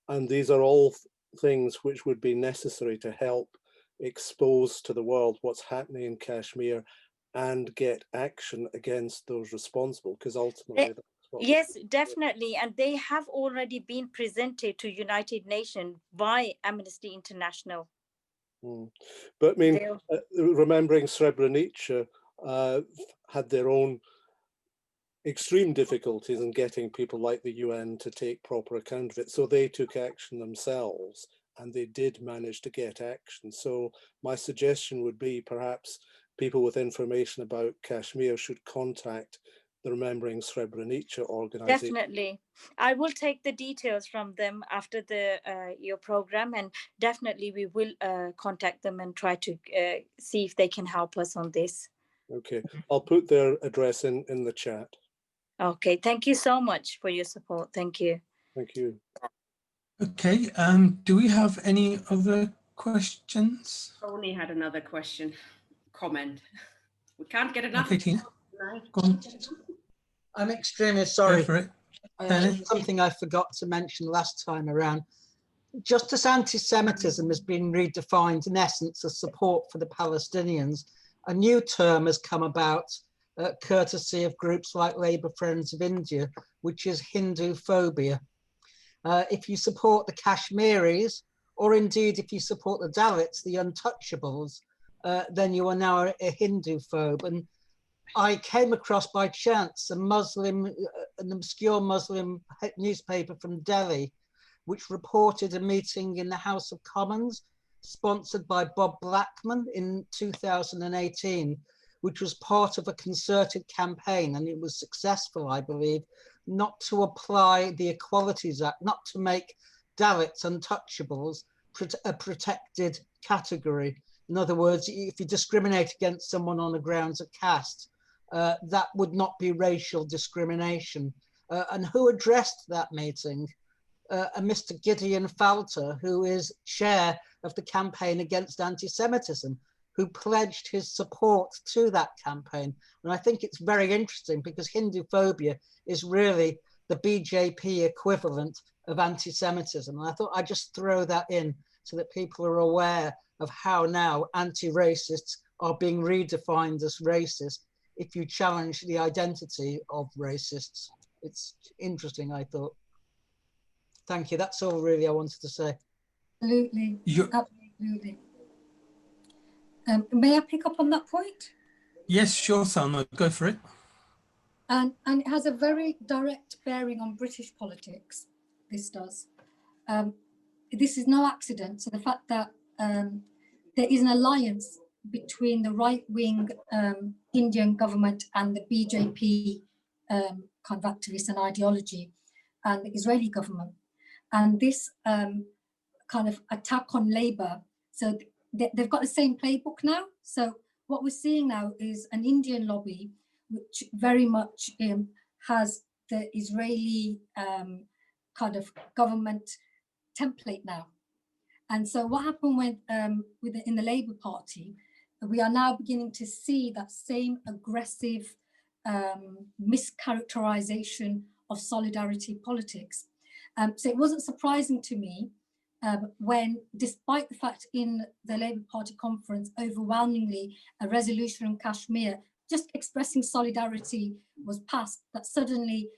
And these are all things which would be necessary to help expose to the world what's happening in Kashmir and get action against those responsible, because ultimately yes, definitely. And they have already been presented to United Nations by Amnesty International. But I mean, remembering Srebrenica had their own extreme difficulties in getting people like the UN to take proper account of it. So they took action themselves, and they did manage to get action. So my suggestion would be perhaps people with information about Kashmir should contact the Remembering Srebrenica organization. Definitely. I will take the details from them after your program, and definitely we will contact them and try to see if they can help us on this. Okay, I'll put their address in the chat. Okay, thank you so much for your support. Thank you. Thank you. Okay, do we have any other questions? Tony had another comment. We can't get enough. Okay, Tina. Go on. I'm extremely sorry. Go for it. Something I forgot to mention last time around. Just as anti-Semitism has been redefined in essence as support for the Palestinians, a new term has come about courtesy of groups like Labour Friends of India, which is Hinduphobia. If you support the Kashmiris, or indeed if you support the Dalits, the untouchables, then you are now a Hinduphobe. And I came across by chance an obscure Muslim newspaper from Delhi, which reported a meeting in the House of Commons sponsored by Bob Blackman in 2018, which was part of a concerted campaign, and it was successful, I believe, not to apply the Equalities Act, not to make Dalits untouchables a protected category. In other words, if you discriminate against someone on the grounds of caste, that would not be racial discrimination. And who addressed that meeting? A Mr. Gideon Falter, who is chair of the campaign against anti-Semitism, who pledged his support to that campaign. And I think it's very interesting because Hinduphobia is really the BJP equivalent of anti-Semitism. And I thought I'd just throw that in so that people are aware of how now anti-racists are being redefined as racist if you challenge the identity of racists. It's interesting, I thought. Thank you. That's all really I wanted to say. Absolutely. Absolutely. May I pick up on that point? Yes, sure, Salma, go for it. And it has a very direct bearing on British politics, this does. This is no accident. So the fact that there is an alliance between the right-wing Indian government and the BJP kind of activists and ideology and the Israeli government. And this kind of attack on Labour, so they've got the same playbook now. So what we're seeing now is an Indian lobby, which very much has the Israeli kind of government template now. And so what happened with in the Labour Party, we are now beginning to see that same aggressive mischaracterization of solidarity politics. So it wasn't surprising to me when, despite the fact in the Labour Party conference, overwhelmingly a resolution on Kashmir just expressing solidarity was passed, that suddenly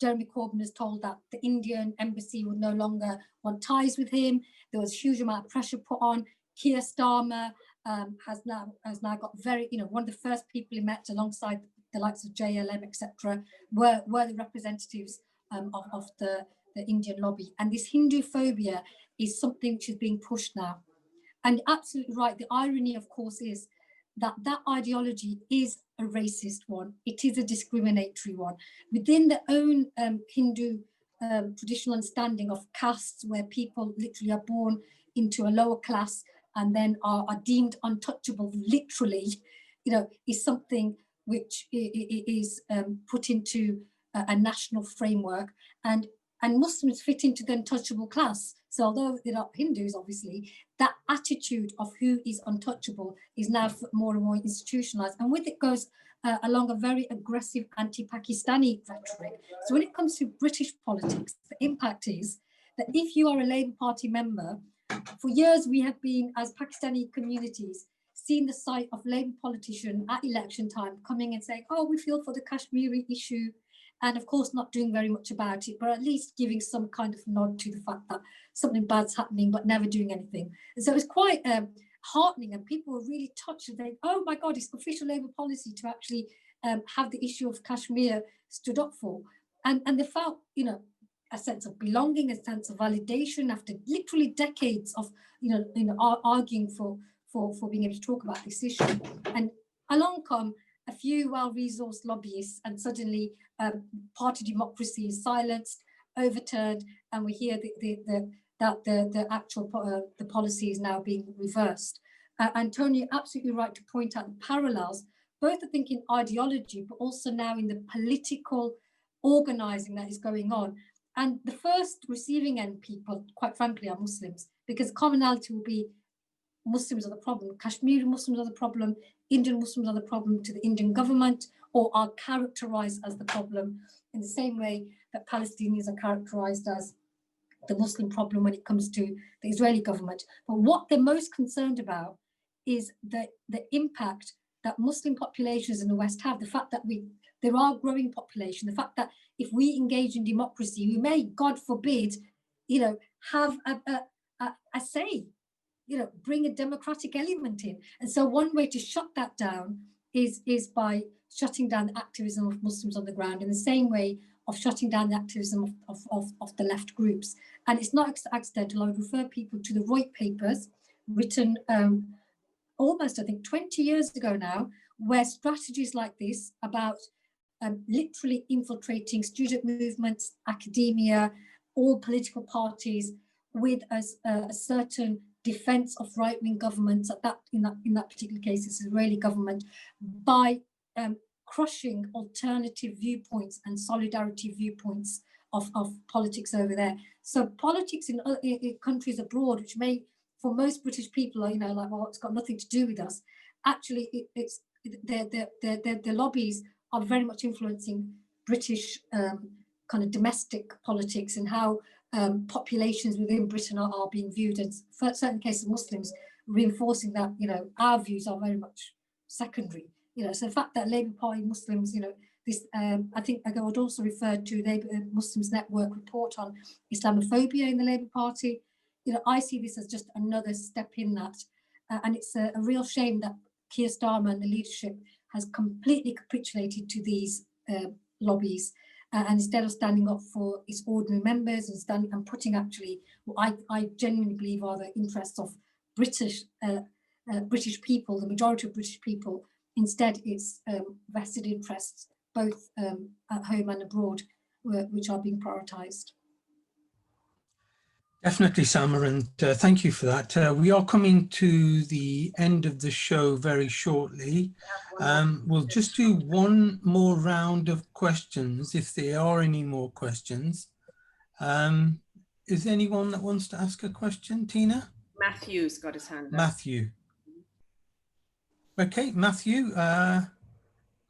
Jeremy Corbyn is told that the Indian embassy would no longer want ties with him. There was a huge amount of pressure put on. Keir Starmer has now got very, one of the first people he met alongside the likes of JLM, etc., were the representatives of the Indian lobby. And this Hindu phobia is something which is being pushed now. And absolutely right. The irony, of course, is that ideology is a racist one. It is a discriminatory one. Within their own Hindu traditional understanding of castes, where people literally are born into a lower class and then are deemed untouchable, literally, is something which is put into a national framework, and Muslims fit into the untouchable class. So although they're not Hindus, obviously, that attitude of who is untouchable is now more and more institutionalized. And with it goes along a very aggressive anti-Pakistani rhetoric. So when it comes to British politics, the impact is that if you are a Labour Party member, for years we have been, as Pakistani communities, seen the sight of Labour politicians at election time coming and saying, oh, we feel for the Kashmiri issue, and of course not doing very much about it, but at least giving some kind of nod to the fact that something bad's happening, but never doing anything. And so it's quite heartening, and people were really touched and saying, oh my God, it's official Labour policy to actually have the issue of Kashmir stood up for. And they felt, a sense of belonging, a sense of validation after literally decades of, arguing for being able to talk about this issue. And along come a few well-resourced lobbyists, and suddenly party democracy is silenced, overturned, and we hear that the actual the policy is now being reversed. And Tony, you're absolutely right to point out the parallels, both I think in ideology, but also now in the political organizing that is going on. And the first receiving end people, quite frankly, are Muslims, because commonality will be Muslims are the problem, Kashmiri Muslims are the problem, Indian Muslims are the problem to the Indian government, or are characterized as the problem in the same way that Palestinians are characterized as the Muslim problem when it comes to the Israeli government. But what they're most concerned about is the impact that Muslim populations in the West have, the fact that there are growing population, the fact that if we engage in democracy, we may, God forbid, have a say, bring a democratic element in. And so one way to shut that down is by shutting down the activism of Muslims on the ground, in the same way of shutting down the activism of the left groups. And it's not accidental. I would refer people to the Reut papers, written almost, I think, 20 years ago now, where strategies like this about literally infiltrating student movements, academia, all political parties, with a certain defense of right-wing governments, in that particular case, it's the Israeli government, by crushing alternative viewpoints and solidarity viewpoints of politics over there. So politics in countries abroad, which may, for most British people, are, like, well, it's got nothing to do with us. Actually, it's the lobbies are very much influencing British kind of domestic politics, and how populations within Britain are being viewed, and for certain cases Muslims, reinforcing that our views are very much secondary. So the fact that Labour Party Muslims, this I think I would also refer to Labour Muslims Network report on Islamophobia in the Labour Party. I see this as just another step in that, and it's a real shame that Keir Starmer and the leadership has completely capitulated to these lobbies. And instead of standing up for its ordinary members and putting actually what I genuinely believe are the interests of British people, the majority of British people, instead it's vested interests both at home and abroad, which are being prioritised. Definitely, Salma, and thank you for that. We are coming to the end of the show very shortly. We'll just do one more round of questions, if there are any more questions. Is there anyone that wants to ask a question, Tina? Matthew's got his hand up. Matthew. Okay, Matthew,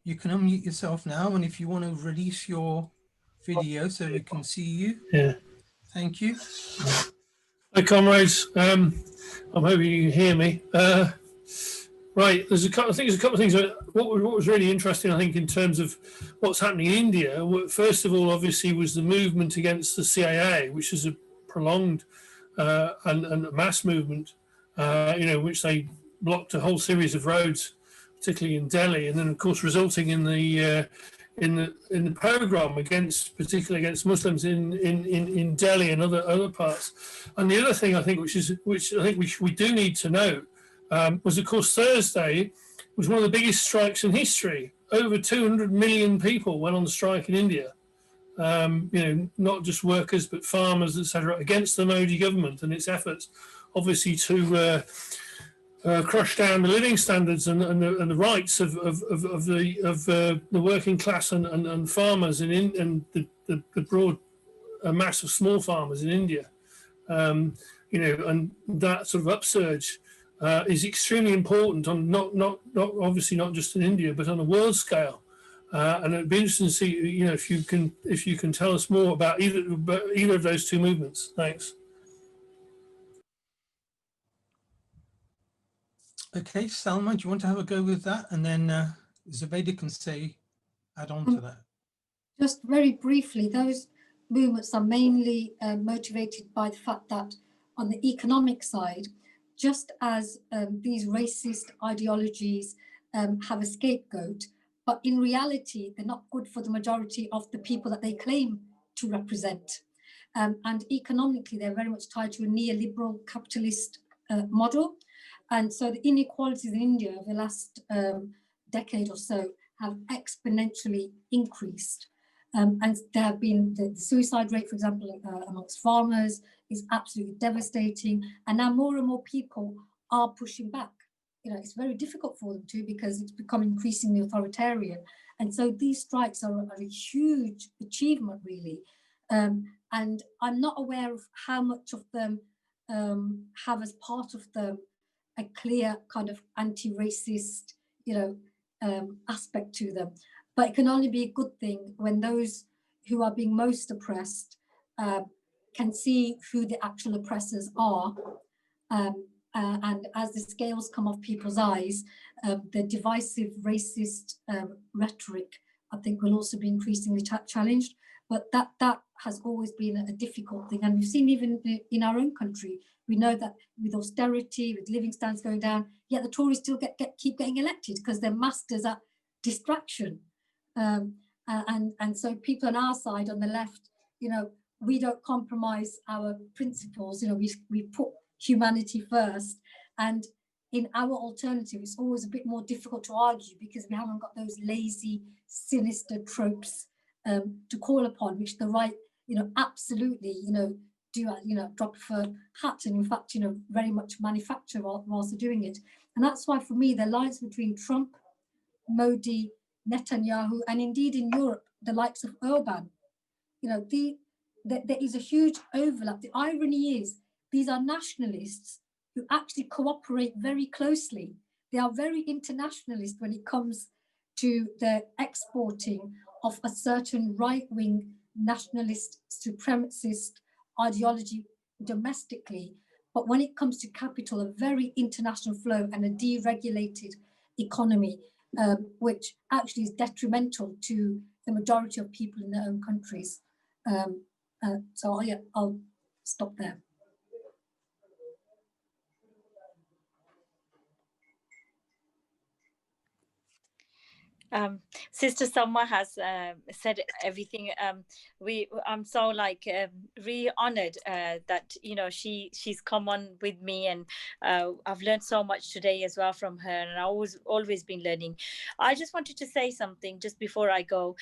you can unmute yourself now, and if you want to release your video so we can see you. Yeah. Thank you. Hi, comrades. I'm hoping you can hear me. Right, there's a couple of things. What was really interesting, I think, in terms of what's happening in India, first of all, obviously, was the movement against the CIA, which is a prolonged and mass movement, which they blocked a whole series of roads, particularly in Delhi, and then of course resulting in the pogrom particularly against Muslims in Delhi and other parts. And the other thing I think, which I think we do need to note, was of course Thursday was one of the biggest strikes in history. Over 200 million people went on strike in India. Not just workers but farmers, etc., against the Modi government and its efforts, obviously to crush down the living standards and the rights of the working class and farmers and the broad mass of small farmers in India. And that sort of upsurge is extremely important on not obviously not just in India but on a world scale. And it'd be interesting to see, if you can tell us more about either of those two movements. Thanks. Okay, Salma, do you want to have a go with that? And then Zubeda can add on to that. Just very briefly, those movements are mainly motivated by the fact that on the economic side, just as these racist ideologies have a scapegoat, but in reality, they're not good for the majority of the people that they claim to represent. And economically, they're very much tied to a neoliberal capitalist model. And so the inequalities in India over the last decade or so have exponentially increased. And there have been the suicide rate, for example, amongst farmers is absolutely devastating. And now more and more people are pushing back. It's very difficult for them to, because it's become increasingly authoritarian. And so these strikes are a huge achievement, really. And I'm not aware of how much of them have as part of them a clear kind of anti-racist, aspect to them. But it can only be a good thing when those who are being most oppressed can see who the actual oppressors are. And as the scales come off people's eyes, the divisive racist rhetoric, I think, will also be increasingly challenged. But that has always been a difficult thing. And we've seen even in our own country, we know that with austerity, with living standards going down, yet the Tories still keep getting elected because they're masters at distraction. And so people on our side, on the left, we don't compromise our principles. We put humanity first. And in our alternative, it's always a bit more difficult to argue because we haven't got those lazy, sinister tropes to call upon, which the right, absolutely, do, drop of a hat and in fact, very much manufacture whilst they're doing it. And that's why for me, the lines between Trump, Modi, Netanyahu, and indeed in Europe, the likes of Orban, there is a huge overlap. The irony is these are nationalists who actually cooperate very closely. They are very internationalist when it comes to the exporting of a certain right-wing nationalist supremacist ideology domestically. But when it comes to capital, a very international flow and a deregulated economy, which actually is detrimental to the majority of people in their own countries. So I'll stop there. Sister Salma has said everything. I'm so really honored that she's come on with me, and I've learned so much today as well from her, and I've always been learning. I just wanted to say something just before I go.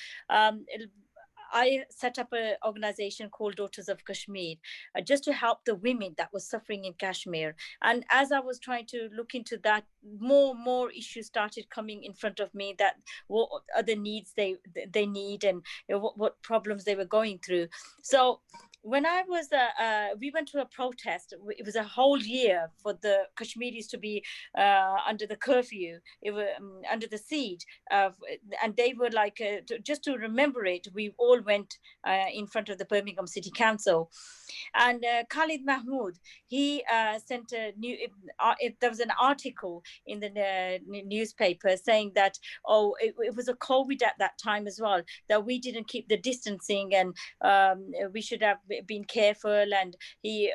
I set up an organization called Daughters of Kashmir just to help the women that was suffering in Kashmir. And as I was trying to look into that, more issues started coming in front of me, that what other needs they need, and what problems they were going through. So when I was, we went to a protest. It was a whole year for the Kashmiris to be under the curfew, under the siege, and they were just to remember it. We all went in front of the Birmingham City Council. And Khalid Mahmood, he sent a new, there was an article in the newspaper saying that, oh, it was a COVID at that time as well, that we didn't keep the distancing and we should have been careful. And he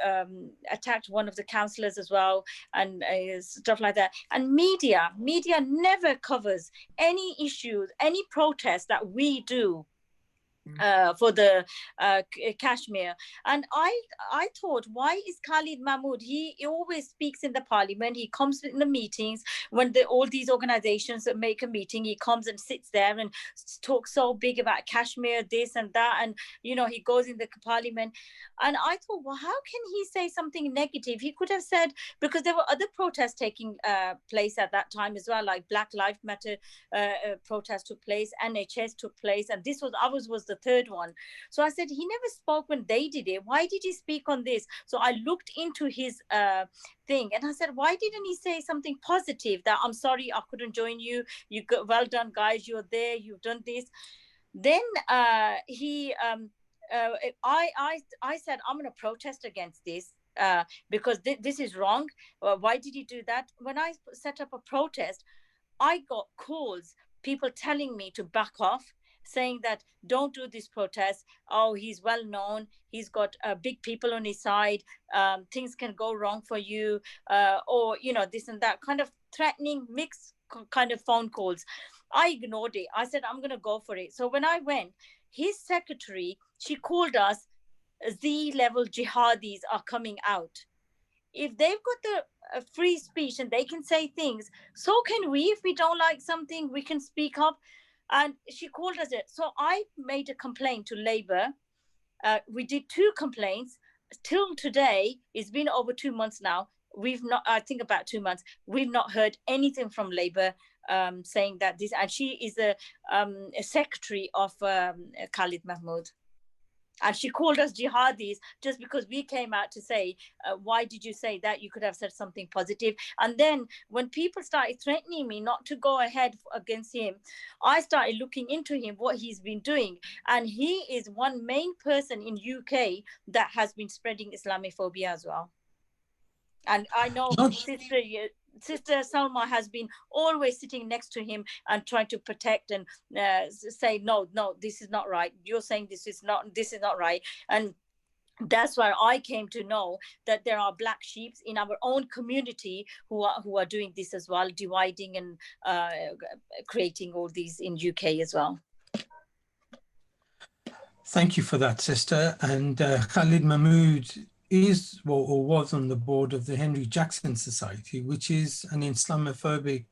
attacked one of the councillors as well and stuff like that. And media never covers any issues, any protest that we do for the Kashmir. And I thought, why is Khalid Mahmood, he always speaks in the parliament, he comes in the meetings when all these organizations make a meeting, he comes and sits there and talks so big about Kashmir, this and that, and you know, he goes in the parliament. And I thought, well, how can he say something negative? He could have said, because there were other protests taking place at that time as well, like Black Lives Matter protest took place, NHS took place, and this was ours was the third one. So I said, he never spoke when they did it. Why did he speak on this? So I looked into his thing and I said, why didn't he say something positive, that I'm sorry I couldn't join you, you got, well done guys, you're there, you've done this. Then I said, I'm going to protest against this because this is wrong. Why did he do that? When I set up a protest, I got calls, people telling me to back off, saying that don't do this protest. Oh, he's well known. He's got big people on his side. Things can go wrong for you, or you know, this and that, kind of threatening, mixed kind of phone calls. I ignored it. I said, I'm going to go for it. So when I went, his secretary, she called us Z-level jihadis are coming out. If they've got the free speech and they can say things, so can we. If we don't like something, we can speak up. And she called us it. So I made a complaint to Labour. We did 2 complaints. Till today, it's been over 2 months now. We've not, I think about 2 months, we've not heard anything from Labour saying that this, and she is a secretary of Khalid Mahmood. And she called us jihadis just because we came out to say, why did you say that? You could have said something positive. And then when people started threatening me not to go ahead against him, I started looking into him, what he's been doing. And he is one main person in UK that has been spreading Islamophobia as well. And I know Sister Salma has been always sitting next to him and trying to protect and say, no, this is not right. You're saying this is not right. And that's where I came to know that there are black sheep in our own community who are doing this as well, dividing and creating all these in UK as well. Thank you for that, sister. And Khalid Mahmood is or was on the board of the Henry Jackson Society, which is an Islamophobic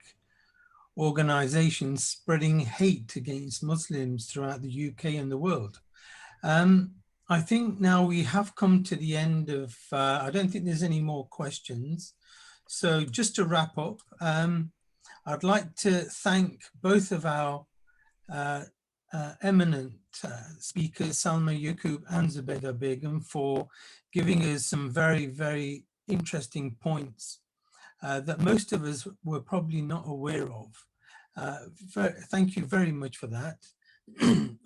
organization spreading hate against Muslims throughout the UK and the world. I think now we have come to the end of, I don't think there's any more questions. So just to wrap up, I'd like to thank both of our eminent speakers, Salma Yaqoob and Zubeda Begum, for giving us some very, very interesting points that most of us were probably not aware of. Thank you very much for that.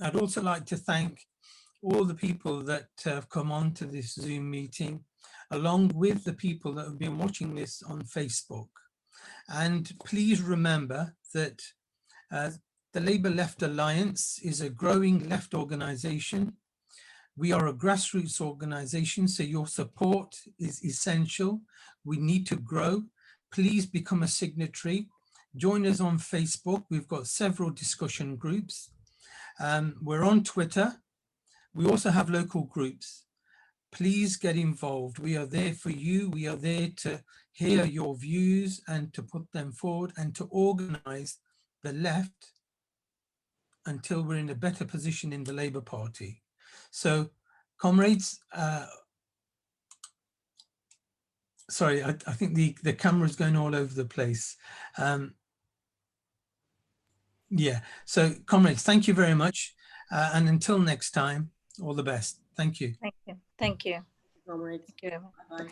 I'd also like to thank all the people that have come on to this Zoom meeting, along with the people that have been watching this on Facebook. And please remember that the Labour Left Alliance is a growing left organisation. We are a grassroots organisation, so your support is essential. We need to grow. Please become a signatory. Join us on Facebook. We've got several discussion groups. We're on Twitter. We also have local groups. Please get involved. We are there for you. We are there to hear your views and to put them forward and to organise the left until we're in a better position in the Labour Party. So, comrades, sorry, I think the camera's going all over the place. Yeah, so comrades, thank you very much. And until next time, all the best. Thank you. Thank you. Thank you. Comrades. Thank you. Bye-bye.